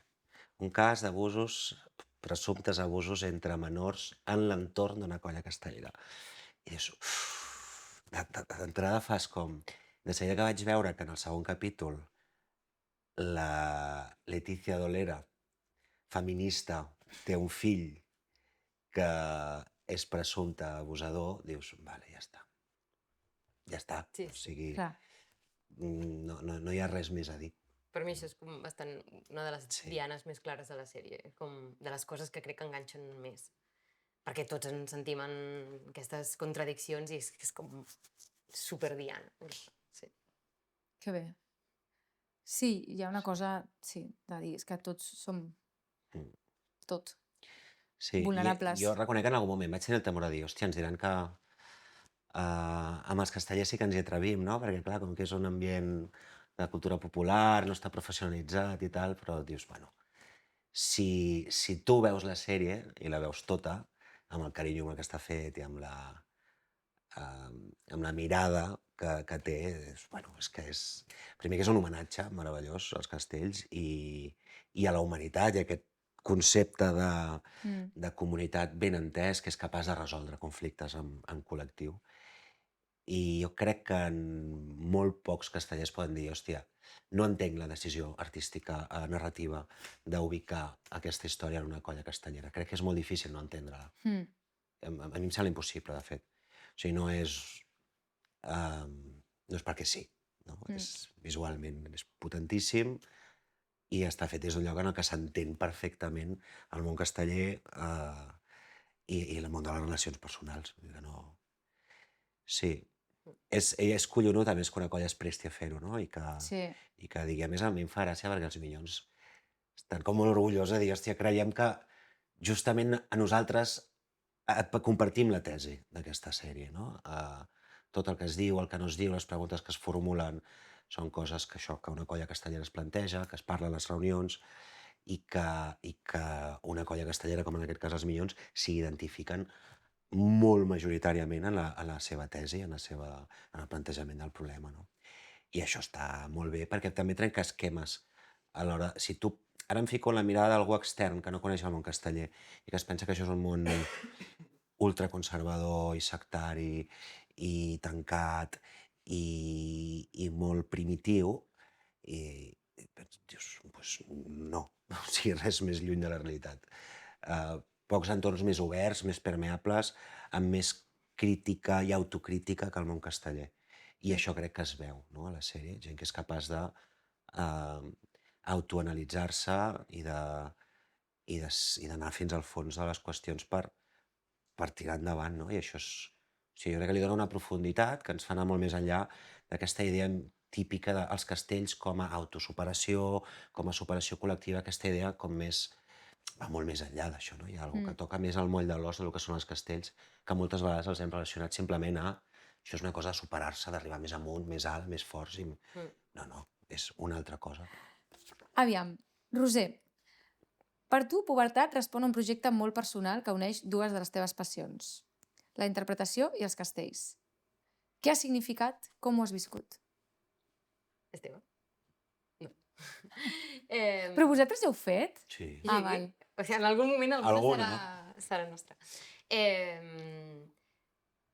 Speaker 2: Un cas d'abusos, presumptes abusos entre menors en l'entorn d'una colla castellera. I dius, d'entrada fas com... De seguida que vaig veure que en el segon capítol la Letícia Dolera, feminista, té un fill que és presumpte abusador, dius, vale, ja està. Ja està.
Speaker 3: Sí,
Speaker 2: O sigui,
Speaker 1: Clar.
Speaker 2: no hi ha res més a dir.
Speaker 3: Per mi això és com bastant una de les
Speaker 2: Sí.
Speaker 3: dianes més clares de la sèrie, com de les coses que crec que enganxen més. Perquè tots ens sentim en aquestes contradiccions i és com superdiana. Sí.
Speaker 1: Que bé. Sí, hi ha una cosa, sí, de dir, és que tots som
Speaker 2: Mm.
Speaker 1: tot.
Speaker 2: Sí,
Speaker 1: Vulnerables.
Speaker 2: jo reconec que en algun moment vaig tenir el temor de dir, hòstia, ens diran que amb els castellers sí que ens hi atrevim, no? Perquè, clar, com que és un ambient de cultura popular, no està professionalitzat i tal, però dius, bueno, si tu veus la sèrie i la veus tota, amb el carinyo amb el que està fet i amb la mirada que té, bueno, és que és... Primer que és un homenatge meravellós als castells i a la humanitat i a aquest concepte de comunitat ben entès que és capaç de resoldre conflictes en col·lectiu. I jo crec que en molt pocs castellers poden dir, hòstia, no entenc la decisió artística, narrativa, d'ubicar aquesta història en una colla castellera. Crec que és molt difícil no entendre-la.
Speaker 1: Mm.
Speaker 2: A mi em sembla impossible, de fet. O sigui, no és perquè sí, no? És visualment és potentíssim i està fet des d'un lloc en el que s'entén perfectament el món casteller i el món de les relacions personals. Vull dir que no... Sí, és collonut, a més, que una colla es presti a fer-ho, no? I
Speaker 1: Sí.
Speaker 2: que digui, a més, a mi em fa gràcia perquè els Minyons estan com molt orgullosos de dir, hòstia, creiem que justament a nosaltres compartim la tesi d'aquesta sèrie, no? Tot el que es diu, el que no es diu, les preguntes que es formulen, són coses que una colla castellera es planteja, que es parla a les reunions i que una colla castellera, com en aquest cas els Minyons, s'hi identifiquen molt majoritàriament en la seva tesi, en el plantejament del problema, no? I això està molt bé perquè també trenca esquemes. Alhora, si tu... Ara em fico en la mirada d'algú extern que no coneix el món casteller i que es pensa que això és un món ultraconservador i sectari i tancat i molt primitiu i dius, pues no, o sigui, res més lluny de la realitat. Pocs entorns més oberts, més permeables, amb més crítica i autocrítica que el món casteller. I això crec que es veu, no?, a la sèrie, gent que és capaç de autoanalitzar-se i d'anar fins al fons de les qüestions per tirar endavant, no? I això és... O sigui, jo crec que li dona una profunditat que ens fa anar molt més enllà d'aquesta idea típica dels castells com a autosuperació, com a superació col·lectiva, aquesta idea com més... va molt més enllà d'això, no? Hi ha alguna que toca més al moll de l'os del que són els castells, que moltes vegades els hem relacionat simplement a... Això és una cosa de superar-se, d'arribar més amunt, més alt, més forts i... No, és una altra cosa.
Speaker 1: Aviam, Roser, per tu, Pubertat respon a un projecte molt personal que uneix dues de les teves passions, la interpretació i els castells. Què ha significat? Com ho has viscut?
Speaker 3: És teva? No.
Speaker 1: Però vosaltres ja heu fet?
Speaker 2: Sí.
Speaker 1: Ah, val.
Speaker 3: O sigui, en algun moment
Speaker 2: Alguna.
Speaker 3: serà nostra.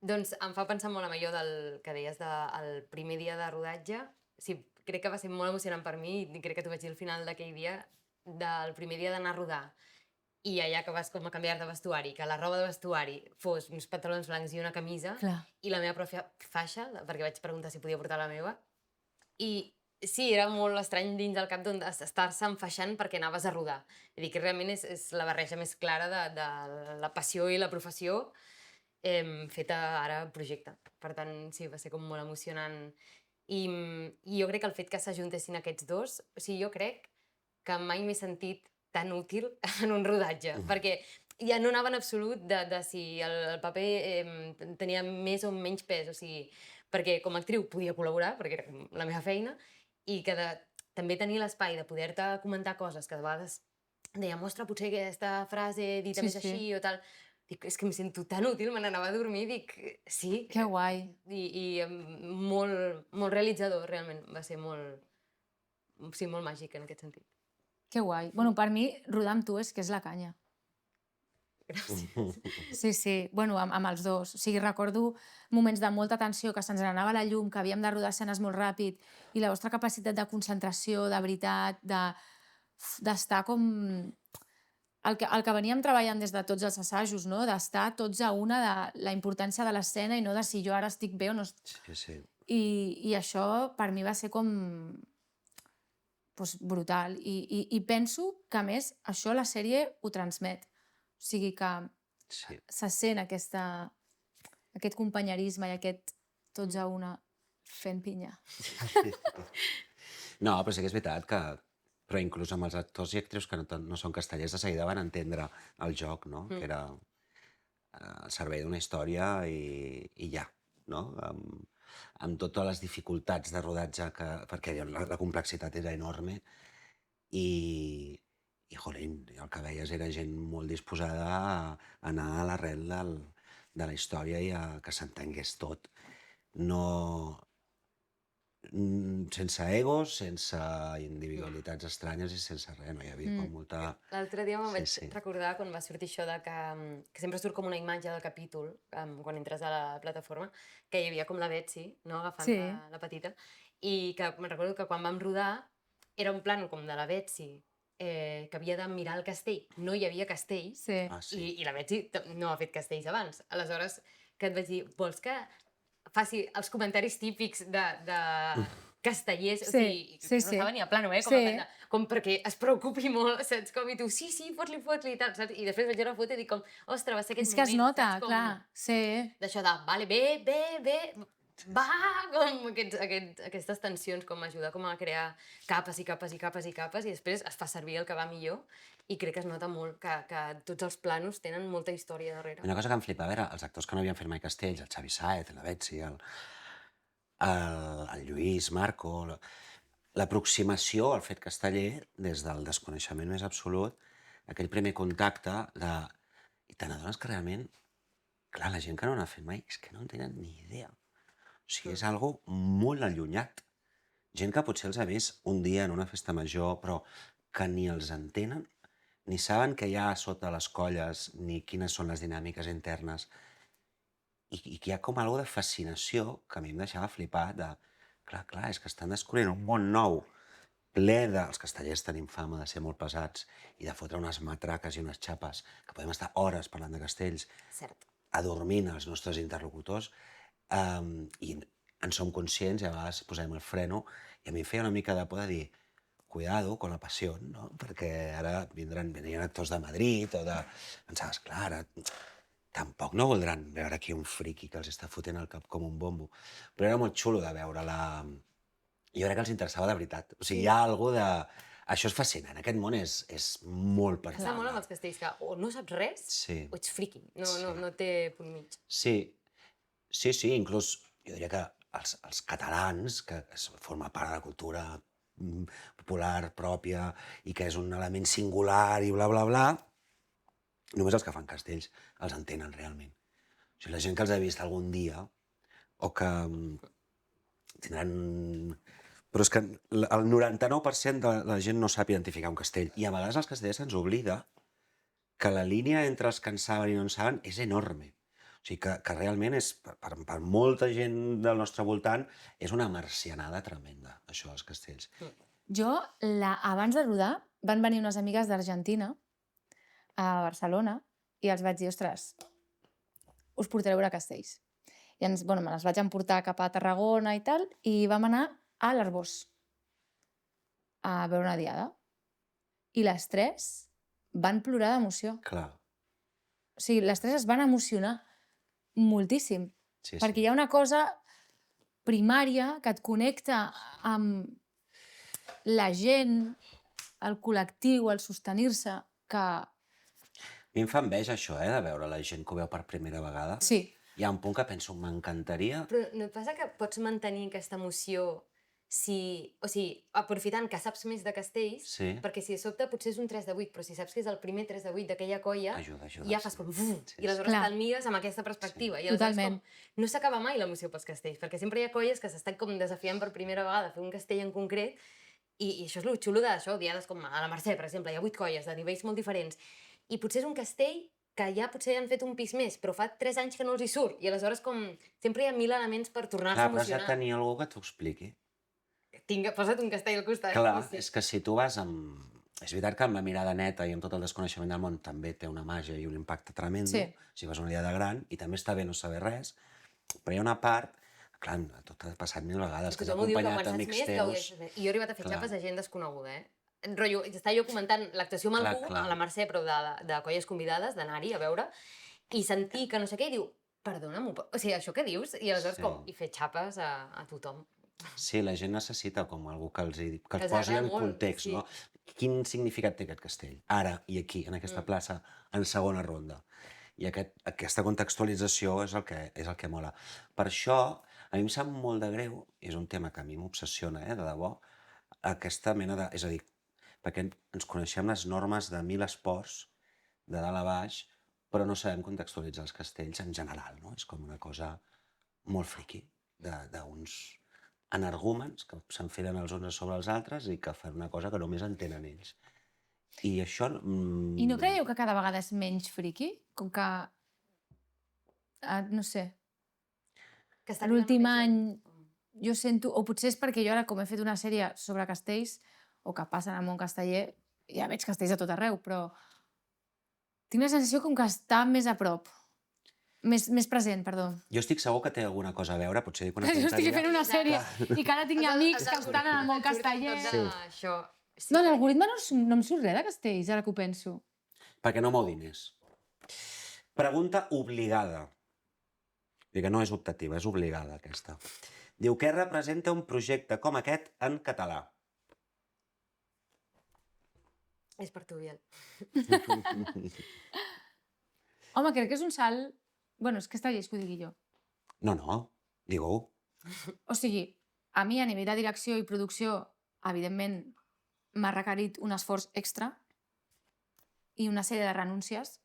Speaker 3: Doncs em fa pensar molt en allò del que deies del primer dia de rodatge. Sí, crec que va ser molt emocionant per mi i crec que t'ho vaig dir al final d'aquell dia, del primer dia d'anar a rodar i allà que vas com a canviar de vestuari, que la roba de vestuari fos uns pantalons blancs i una camisa
Speaker 1: Clar.
Speaker 3: i la meva pròpia faixa, perquè vaig preguntar si podia portar la meva, i sí, era molt estrany dins del cap d'estar-se enfaixant perquè anaves a rodar. Vull dir que realment és la barreja més clara de la passió i la professió feta ara projecte. Per tant, sí, va ser com molt emocionant. I jo crec que el fet que s'ajuntessin aquests dos, o sigui, jo crec que mai m'he sentit tan útil en un rodatge, perquè ja no anava en absolut de si el paper tenia més o menys pes, o sigui, perquè com a actriu podia col·laborar, perquè era com la meva feina, i que també tenir l'espai de poder-te comentar coses que de vegades deia, ostres, potser aquesta frase dita
Speaker 1: Sí,
Speaker 3: més
Speaker 1: sí.
Speaker 3: així o tal, dic, és que em sento tan útil, me n'anava a dormir, dic, sí.
Speaker 1: Que guai.
Speaker 3: I molt, molt realitzador, realment, va ser molt, sí, molt màgic en aquest sentit.
Speaker 1: Que guai. Bueno, per mi, rodar amb tu és que és la canya.
Speaker 3: Gràcies.
Speaker 1: Sí, sí. Bueno, amb els dos. O sigui, recordo moments de molta tensió, que se'ns anava la llum, que havíem de rodar escenes molt ràpid, i la vostra capacitat de concentració, de veritat, d'estar com... El que veníem treballant des de tots els assajos, no? D'estar tots a una de la importància de l'escena i no de si jo ara estic bé o no...
Speaker 2: Sí, sí.
Speaker 1: I això per mi va ser com doncs, brutal. I penso que, a més, això la sèrie ho transmet. O sigui que
Speaker 2: Sí.
Speaker 1: se sent aquest companyerisme i aquest tots a una fent pinya.
Speaker 2: No, però sí que és veritat que... Però inclús amb els actors i actrius que no són castellers, de seguida van entendre el joc, no? Que era al servei d'una història i ja, no? Amb totes les dificultats de rodatge, perquè la complexitat era enorme i jolín, el que veies era gent molt disposada a anar a l'arrel de la història i a que s'entengués tot. No, sense egos, sense individualitats estranyes i sense res, no hi havia com molta...
Speaker 3: L'altre dia me'n vaig
Speaker 2: sí.
Speaker 3: recordar quan va sortir això de que sempre surt com una imatge del capítol, quan entres a la plataforma, que hi havia com la Betsy, no? Agafant
Speaker 1: Sí.
Speaker 3: la petita, i que me'n recordo que quan vam rodar era un plànol com de la Betsy que havia de mirar el castell. No hi havia castell,
Speaker 1: Sí.
Speaker 2: Ah, sí.
Speaker 3: i la Betsy no ha fet castells abans. Aleshores, que et vaig dir, vols que faci els comentaris típics de castellers, o
Speaker 1: Sí,
Speaker 3: sigui,
Speaker 1: sí,
Speaker 3: no
Speaker 1: sí.
Speaker 3: estava ni a plano, com,
Speaker 1: Sí.
Speaker 3: com perquè es preocupi molt, saps? Com i tu, sí, fot-li, i tal, saps? I després vaig veure la foto i dic com, ostres, va ser aquest
Speaker 1: És que es
Speaker 3: moment,
Speaker 1: nota,
Speaker 3: saps? Com
Speaker 1: clar. Sí.
Speaker 3: d'això de, vale, bé, va, com aquestes tensions, com ajuda com a crear capes i capes i capes i capes, i després es fa servir el que va millor, i crec que es nota molt que tots els planos tenen molta història darrere.
Speaker 2: Una cosa que em flipava era els actors que no havien fet mai castells, el Xavi Sáez, la Betsy, el Lluís, Marco... L'aproximació al fet casteller, des del desconeixement més absolut, aquell primer contacte de... I te n'adones que realment, clar, la gent que no n'ha fet mai és que no en tenen ni idea. O sigui, és algo molt allunyat. Gent que potser els ha vist un dia en una festa major, però que ni els entenen, ni saben què hi ha sota les colles, ni quines són les dinàmiques internes. I que hi ha com algo de fascinació que a mi em deixava flipar de... Clar, és que estan descobrint un món nou, ple de... Els castellers tenim fama de ser molt pesats i de fotre unes matraques i unes xapes, que podem estar hores parlant de castells,
Speaker 3: Cert.
Speaker 2: adormint els nostres interlocutors, i en som conscients i a vegades posem el freno, i a mi em feia una mica de por de dir cuidado con la passió, no? Perquè ara venien actors de Madrid o de... Pensaves, clar, ara tampoc no voldran veure aquí un friqui que els està fotent el cap com un bombo. Però era molt xulo de veure-la... Jo crec que els interessava de veritat. O sigui, hi ha alguna de... Això és fascinant. Aquest món és molt
Speaker 3: Passa
Speaker 2: particular.
Speaker 3: molt amb els castells, que o no saps res
Speaker 2: Sí.
Speaker 3: o ets friqui.
Speaker 2: Sí.
Speaker 3: No té punt mig.
Speaker 2: Sí, inclús jo diria que els catalans, que forma part de la cultura popular pròpia i que és un element singular i bla, bla, bla, només els que fan castells els entenen realment. O sigui, la gent que els ha vist algun dia o que tindran... Però és que el 99% de la gent no sap identificar un castell. I a vegades els castellers se'ns oblida que la línia entre els que en saben i no en saben és enorme. O sigui, que realment és, per molta gent del nostre voltant, és una marcianada tremenda, això dels castells.
Speaker 1: Jo, abans de rodar, van venir unes amigues d'Argentina a Barcelona i els vaig dir, ostres, us portaré a veure castells. I me les vaig emportar cap a Tarragona i tal, i vam anar a l'Arbós. a veure una diada i les tres van plorar d'emoció.
Speaker 2: Clar,
Speaker 1: O sigui, les tres es van emocionar moltíssim.
Speaker 2: sí,
Speaker 1: Perquè
Speaker 2: sí.
Speaker 1: hi ha una cosa primària que et connecta amb la gent, el col·lectiu, el sostenir-se, que
Speaker 2: A mi em fa enveja això, de veure la gent que ho veu per primera vegada.
Speaker 1: sí,
Speaker 2: Hi ha un punt que penso, m'encantaria...
Speaker 3: Però no et passa que pots mantenir aquesta emoció o sigui, aprofitant que saps més de castells,
Speaker 2: Sí.
Speaker 3: perquè si de sobte potser és un 3 de 8, però si saps que és el primer 3 de 8 d'aquella colla,
Speaker 2: Ajuda,
Speaker 3: ja fas
Speaker 2: sí.
Speaker 3: com...
Speaker 2: Sí,
Speaker 3: I aleshores
Speaker 1: Clar.
Speaker 3: te'l mires amb aquesta perspectiva. I aleshores
Speaker 1: Totalment.
Speaker 3: no s'acaba mai l'emoció pels castells, perquè sempre hi ha colles que s'estan com desafiant per primera vegada a fer un castell en concret, i això és el xulo d'això, diades com a la Mercè, per exemple, hi ha 8 colles de nivells molt diferents, i potser és un castell que ja potser han fet un pis més, però fa 3 anys que no els hi surt, i aleshores com sempre hi ha 1000 elements per tornar-se a
Speaker 2: Clar, però has de
Speaker 3: emocionar.
Speaker 2: tenir algú que t'ho expliqui.
Speaker 3: Posa't un castell al costat.
Speaker 2: Clar,
Speaker 3: sí.
Speaker 2: és que si tu vas amb... És veritat que amb la mirada neta i amb tot el desconeixement del món també té una màgia i un impacte tremendo,
Speaker 1: Sí.
Speaker 2: si vas a una diada gran, i també està bé no saber res, però hi ha una part, clar, tot ha passat 1000 vegades, que has
Speaker 3: Tothom ho diu que
Speaker 2: acompanyat
Speaker 3: quan saps
Speaker 2: amics
Speaker 3: més, que ho
Speaker 2: teus...
Speaker 3: deixes més. I jo he arribat a fer
Speaker 2: Clar.
Speaker 3: xapes a gent desconeguda, Rotllo, estava jo comentant l'actuació amb
Speaker 2: Clar,
Speaker 3: algú,
Speaker 2: clar.
Speaker 3: a la Mercè, però de colles convidades, d'anar-hi a veure, i sentir que no sé què, i diu, perdona'm, o sigui, això què dius? I aleshores
Speaker 2: Sí.
Speaker 3: com, i fer xapes a tothom.
Speaker 2: Sí, la gent necessita com algú que els
Speaker 3: Que els
Speaker 2: posi
Speaker 3: agrada
Speaker 2: en
Speaker 3: molt,
Speaker 2: context,
Speaker 3: sí.
Speaker 2: no? Quin significat té aquest castell? Ara i aquí, en aquesta plaça, en segona ronda. I aquesta contextualització és el que mola. Per això, a mi em sap molt de greu, i és un tema que a mi m'obsessiona, de debò, aquesta mena de... És a dir, perquè ens coneixem les normes de 1000 esports, de dalt a baix, però no sabem contextualitzar els castells en general, no? És com una cosa molt friqui d'uns energúmens que s'enfilen els uns sobre els altres i que fan una cosa que només entenen ells. I això...
Speaker 1: I no creieu que cada vegada és menys friqui? Com que, no sé,
Speaker 3: Que està
Speaker 1: l'últim
Speaker 3: quedant
Speaker 1: any
Speaker 3: més gent.
Speaker 1: jo sento, o potser és perquè jo ara com he fet una sèrie sobre castells, o que passen al món casteller, ja veig castells a tot arreu, però tinc la sensació com que està més a prop. Més present, perdó.
Speaker 2: Jo estic segur que té alguna cosa a veure, potser dic una
Speaker 1: Jo estic fent
Speaker 2: tonteria.
Speaker 1: una sèrie i que ara tinc amics que estan en el món casteller.
Speaker 3: Això.
Speaker 1: No, en l'algoritme no em surt res de castells, ara que ho penso.
Speaker 2: Perquè no mou diners. Pregunta obligada. Vull dir que no és optativa, és obligada aquesta. Diu, què representa un projecte com aquest en català?
Speaker 3: És per tu, Biel.
Speaker 1: Home, crec que és un salt... Bueno, és que està lleig que ho digui jo.
Speaker 2: No, digue-ho.
Speaker 1: O sigui, a mi a nivell de direcció i producció, evidentment, m'ha requerit un esforç extra i una sèrie de renúncies,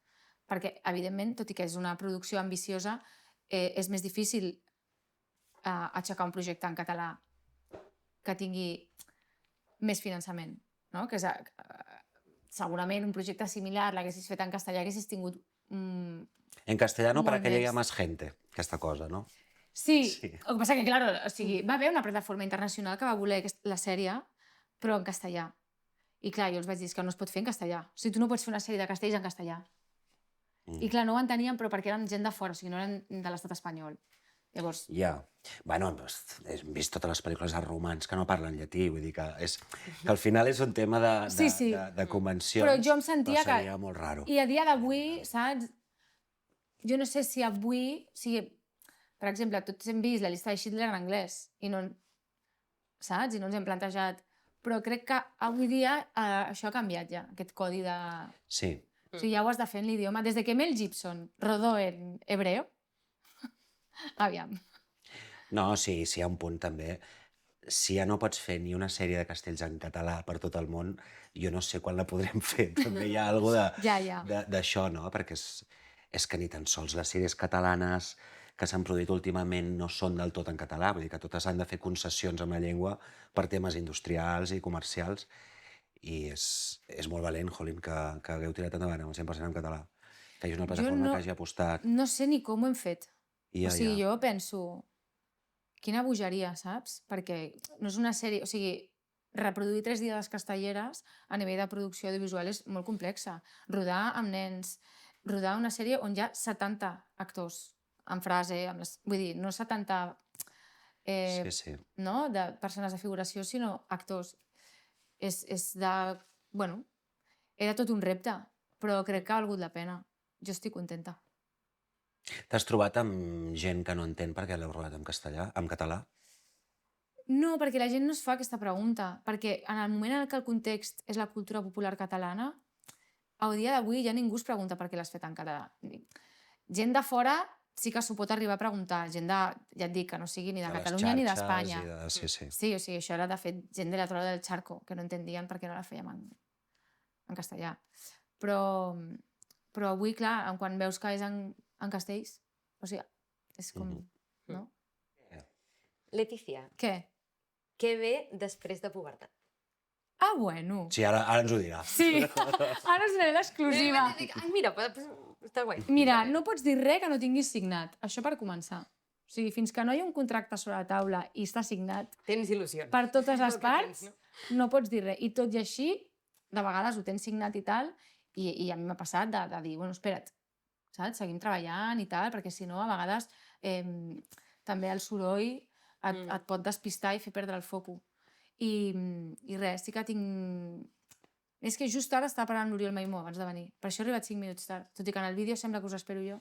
Speaker 1: perquè, evidentment, tot i que és una producció ambiciosa, és més difícil aixecar un projecte en català que tingui més finançament, no? Que és, segurament un projecte similar l'haguessis fet en castellà, haguessis tingut...
Speaker 2: En castellano,
Speaker 1: Molt
Speaker 2: para que llegue a
Speaker 1: més.
Speaker 2: más gente, aquesta cosa, no?
Speaker 1: Sí,
Speaker 2: Sí.
Speaker 1: el que passa que, clar, o sigui, va haver una plataforma internacional que va voler la sèrie, però en castellà. I clar, jo els vaig dir, és que no es pot fer en castellà. O sigui, tu no pots fer una sèrie de castells en castellà. I clar, no ho enteníem, però perquè eren gent de fora, o sigui, no eren de l'estat espanyol. Llavors,
Speaker 2: Ja. Bueno, hem vist totes les pel·lícules de romans que no parlen llatí, vull dir que al final és un tema
Speaker 1: Sí.
Speaker 2: de convencions.
Speaker 1: però jo em sentia
Speaker 2: però seria molt raro.
Speaker 1: I a dia d'avui, saps? Jo no sé si avui... O sigui, per exemple, tots hem vist la llista de Schindler en anglès i no... Saps? I no ens hem plantejat... Però crec que avui dia això ha canviat ja, aquest codi de...
Speaker 2: Sí.
Speaker 1: O sigui, ja ho has de fer en l'idioma. Des de que Mel Gibson rodó en hebreo... Aviam.
Speaker 2: No, sí, hi ha un punt també. Si ja no pots fer ni una sèrie de castells en català per tot el món, jo no sé quan la podrem fer. També hi ha alguna
Speaker 1: Ja.
Speaker 2: d'això, no? Perquè és que ni tan sols les sèries catalanes que s'han produït últimament no són del tot en català, vull dir que totes han de fer concessions amb la llengua per temes industrials i comercials, i és molt valent, Jolín, que hagueu tirat endavant amb el 100% en català. Que hi hagi una plataforma que hagi apostat.
Speaker 1: No sé ni com ho hem fet.
Speaker 2: I
Speaker 1: O sigui, jo penso... Quina bogeria, saps? Perquè no és una sèrie... O sigui, reproduir 3 diades castelleres a nivell de producció audiovisual és molt complexa. Rodar amb nens, rodar una sèrie on hi ha 70 actors en frase, vull dir, no 70
Speaker 2: Sí.
Speaker 1: no? de persones de figuració, sinó actors. és de... Bueno, era tot un repte, però crec que ha valgut la pena. Jo estic contenta.
Speaker 2: T'has trobat amb gent que no entén perquè l'heu rodat en català?
Speaker 1: No, perquè la gent no es fa aquesta pregunta, perquè en el moment en què el context és la cultura popular catalana, a dia d'avui ja ningú es pregunta per què l'has fet en català. Gent de fora sí que s'ho pot arribar a preguntar, gent de, ja et dic, que no sigui ni de
Speaker 2: les
Speaker 1: Catalunya ni
Speaker 2: xarxes
Speaker 1: d'Espanya.
Speaker 2: i de... Sí.
Speaker 1: Sí, o sigui, això era de fet gent de la trola del Charco, que no entendien per què no la fèiem en castellà. Però avui, clar, quan veus que és en castells, o sigui, és com... No?
Speaker 3: Letícia,
Speaker 1: Què?
Speaker 3: què ve després de pubertat?
Speaker 1: Ah, bueno.
Speaker 2: Sí, ara ens ho dirà.
Speaker 1: Sí, ara us donaré l'exclusiva.
Speaker 3: Ai, mira, està guai.
Speaker 1: Mira, no pots dir res que no tinguis signat. Això per començar. O sigui, fins que no hi ha un contracte sobre la taula i està signat
Speaker 3: Tens il·lusions.
Speaker 1: per totes les
Speaker 3: El que
Speaker 1: parts,
Speaker 3: tens,
Speaker 1: no pots dir res. I tot i així, de vegades ho tens signat i tal, i a mi m'ha passat de dir, bueno, espera't, saps? Seguim treballant i tal, perquè si no, a vegades també el soroll et pot despistar i fer perdre el foco. I res, sí que tinc... És que just ara estava parlant amb l'Oriol Maimó abans de venir. Per això he arribat 5 minuts tard. Tot i que en el vídeo sembla que us espero jo.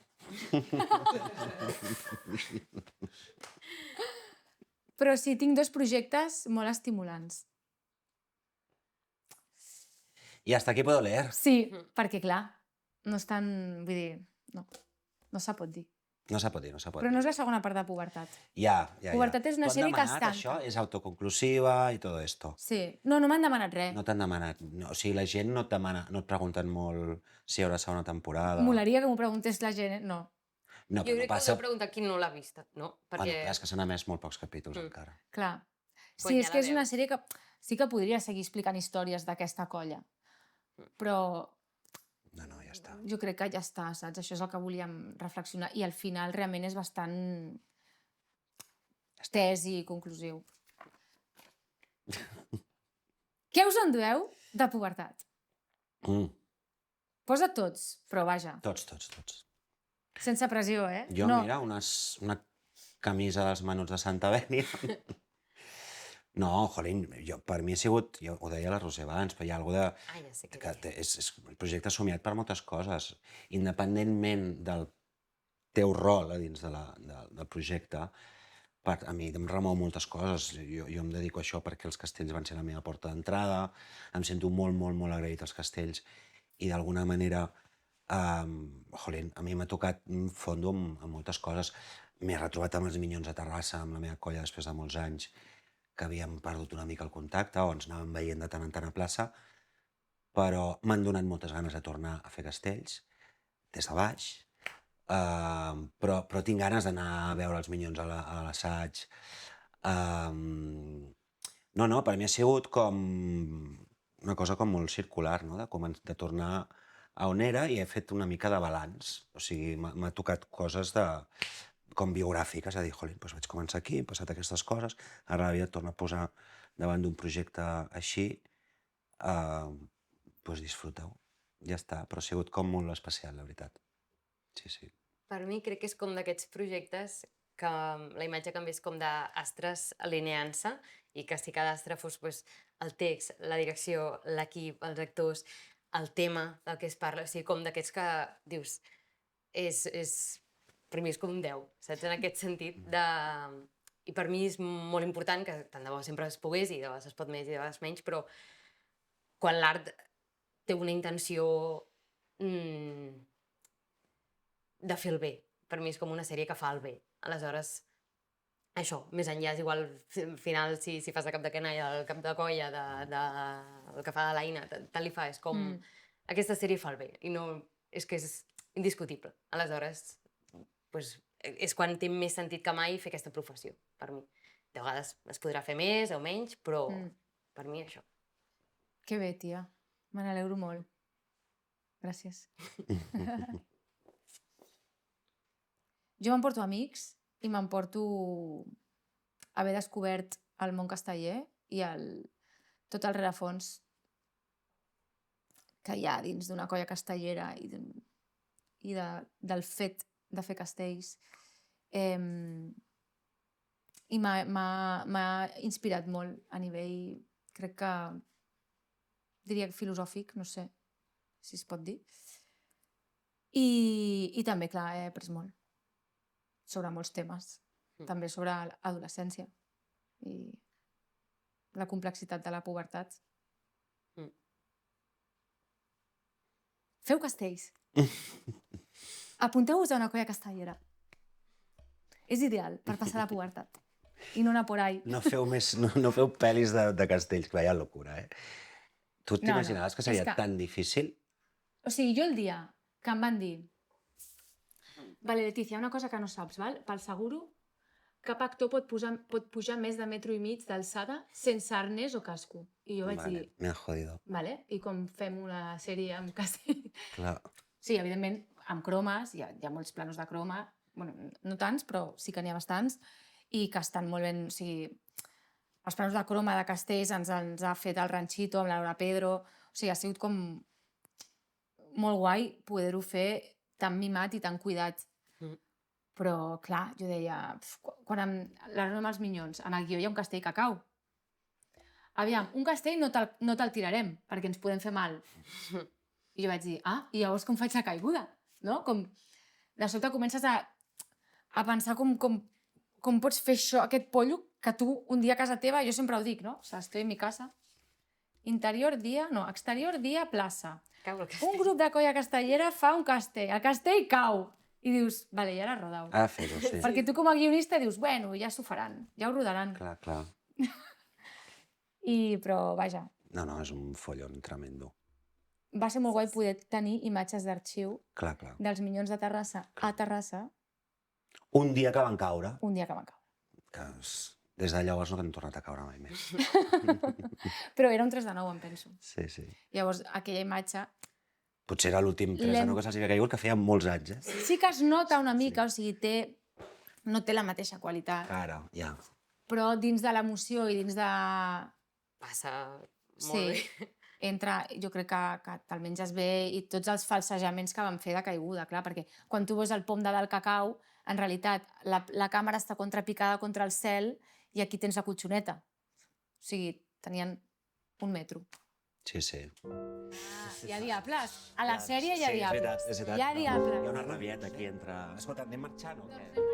Speaker 1: Però sí, tinc 2 projectes molt estimulants.
Speaker 2: I hasta aquí puedo leer.
Speaker 1: Sí, perquè clar, no estan... Vull dir, no se pot dir.
Speaker 2: No se pot dir.
Speaker 1: Però no és la segona part de Pubertat.
Speaker 2: Ja.
Speaker 1: Pubertat és una sèrie que es tanca.
Speaker 2: Això és autoconclusiva i tot esto.
Speaker 1: Sí. No m'han demanat res.
Speaker 2: No t'han demanat... No, o sigui, la gent no et demana, no et pregunten molt si hi haurà segona temporada.
Speaker 1: Molaria que m'ho preguntés la gent, no.
Speaker 2: No,
Speaker 3: Jo
Speaker 2: però
Speaker 3: crec
Speaker 2: no
Speaker 3: que
Speaker 2: passa...
Speaker 3: us heu preguntat qui no l'ha vista, no?
Speaker 2: Perquè...
Speaker 3: Perquè...
Speaker 2: Bueno, és que s'han emès molt pocs capítols encara.
Speaker 1: Clar.
Speaker 3: Quan
Speaker 1: Sí,
Speaker 3: ja
Speaker 1: és
Speaker 3: la
Speaker 1: que és una
Speaker 3: veus.
Speaker 1: sèrie que sí que podria seguir explicant històries d'aquesta colla. Però
Speaker 2: No, ja està.
Speaker 1: jo crec que ja està, saps? Això és el que volíem reflexionar. I al final realment és bastant tesi i conclusiu. Què us endueu de Pubertat? Posa tots, però vaja,
Speaker 2: Tots.
Speaker 1: sense pressió, eh?
Speaker 2: Jo,
Speaker 1: no.
Speaker 2: mira, una camisa dels menuts de Santa Vènia. No, jolín, per mi ha sigut... Jo ho deia la Roser abans, però hi ha alguna de...
Speaker 3: Ah, ja sé què
Speaker 2: que
Speaker 3: dius.
Speaker 2: és un projecte somiat per moltes coses. Independentment del teu rol a dins del projecte, a mi em remou moltes coses. Jo em dedico a això perquè els castells van ser la meva porta d'entrada, em sento molt agraït als castells i d'alguna manera, jolín, a mi m'ha tocat fondo amb moltes coses. M'he retrobat amb els Minyons a Terrassa, amb la meva colla després de molts anys, que havíem perdut una mica el contacte, o ens anàvem veient de tant en tant a plaça, però m'han donat moltes ganes de tornar a fer castells, des de baix, però tinc ganes d'anar a veure els Minyons a l'assaig. No, per mi ha sigut com una cosa com molt circular, no? De tornar a on era i he fet una mica de balanç. O sigui, m'ha tocat coses com biogràfiques, a dir, jolín, doncs vaig començar aquí, he passat aquestes coses, ara la vida et torna a posar davant d'un projecte així, doncs disfruteu, ja està, però ha sigut com molt especial, la veritat. Sí.
Speaker 3: Per mi crec que és com d'aquests projectes que la imatge que em ve és com d'astres alineant-se i que si cada astre fos pues, el text, la direcció, l'equip, els actors, el tema del que es parla, o sigui, com d'aquests que dius, per mi és com un 10, saps? En aquest sentit de... I per mi és molt important, que tant de bo sempre es pogués, i de vegades es pot més i de vegades menys, però quan l'art té una intenció de fer el bé. Per mi és com una sèrie que fa el bé. Aleshores, això, més enllà és igual, al final, si fas de cap de canalla, el cap de colla, el que fa l'Aina, tant li fa, és com... Aquesta sèrie fa el bé, i no... És que és indiscutible. Aleshores, doncs, és quan té més sentit que mai fer aquesta professió, per mi. De vegades es podrà fer més o menys, però per mi això.
Speaker 1: Que bé, tia. Me n'alegro molt. Gràcies. Jo m'emporto amics i m'emporto haver descobert el món casteller i tot el rerefons que hi ha dins d'una colla castellera i del fet de fer castells. I m'ha inspirat molt a nivell, crec que diria filosòfic, no sé si es pot dir. I també, clar, he après molt sobre molts temes. També sobre l'adolescència i la complexitat de la pubertat. Feu castells. Apunteu-vos a una colla castellera. És ideal per passar la pubertat. I no anar por ahí.
Speaker 2: No feu pel·lis de castells, que vaya locura, eh? Tu
Speaker 1: No,
Speaker 2: t'imaginaves que seria
Speaker 1: és que-
Speaker 2: tan difícil?
Speaker 1: O sigui, jo el dia que em van dir vale, Letícia, una cosa que no saps, val? Pel seguro, cap actor pot pujar més de 1,5 metres d'alçada sense arnès o casco. I jo vaig dir,
Speaker 2: Me han jodido.
Speaker 1: vale, i com fem una sèrie amb castell?
Speaker 2: Clar.
Speaker 1: Sí, evidentment, amb cromes, hi ha molts planos de croma, bueno, no tants, però sí que n'hi ha bastants, i que estan molt ben... O sigui, els planos de croma de castells ens ha fet el Ranchito amb Laura Pedro, o sigui, ha sigut com molt guai poder-ho fer tan mimat i tan cuidat. Però, clar, jo deia, quan l'Arno amb els Minyons, en el guió hi ha un castell que cau. Aviam, un castell no te'l tirarem, perquè ens podem fer mal. I jo vaig dir, i llavors com faig la caiguda? No? Com, de sobte comences a pensar com pots fer això, aquest pollo, que tu un dia a casa teva, jo sempre ho dic, no? O sigui, estoy en mi casa, exterior dia, plaça. Un grup de colla castellera fa un castell, el castell cau. I dius, vale, i ara rodau.
Speaker 2: Fer-ho, sí.
Speaker 1: Perquè tu com a guionista dius, bueno, ja s'ho faran, ja ho rodaran.
Speaker 2: Clar.
Speaker 1: Però, vaja,
Speaker 2: No, és un follon tremendo.
Speaker 1: va ser molt guai poder tenir imatges d'arxiu
Speaker 2: Clar.
Speaker 1: dels Minyons de Terrassa a Terrassa
Speaker 2: Un dia que van caure,
Speaker 1: un dia que van caure.
Speaker 2: que des de llavors no han tornat a caure mai més.
Speaker 1: Però era un 3 de 9, em penso.
Speaker 2: Sí.
Speaker 1: Llavors, aquella imatge...
Speaker 2: Potser era l'últim 3 de 9 que se'ls havia caigut, que feia molts anys, eh?
Speaker 1: Sí que es nota una mica, o sigui, no té la mateixa qualitat.
Speaker 2: Ara, ja.
Speaker 1: Però dins de l'emoció i dins de...
Speaker 3: Passa molt bé.
Speaker 1: entra, jo crec que te'l menges bé i tots els falsejaments que van fer de caiguda, clar, perquè quan tu veus el pom de dalt que cau, en realitat la càmera està contrapicada contra el cel i aquí tens la cotxoneta. O sigui, tenien 1 metro.
Speaker 2: Sí.
Speaker 1: Hi ha diables. A la sèrie hi ha diables.
Speaker 2: És veritat.
Speaker 1: Hi ha diables.
Speaker 2: Hi ha una rabieta aquí entre... Escolta, anem marxant o què?
Speaker 1: Doncs anem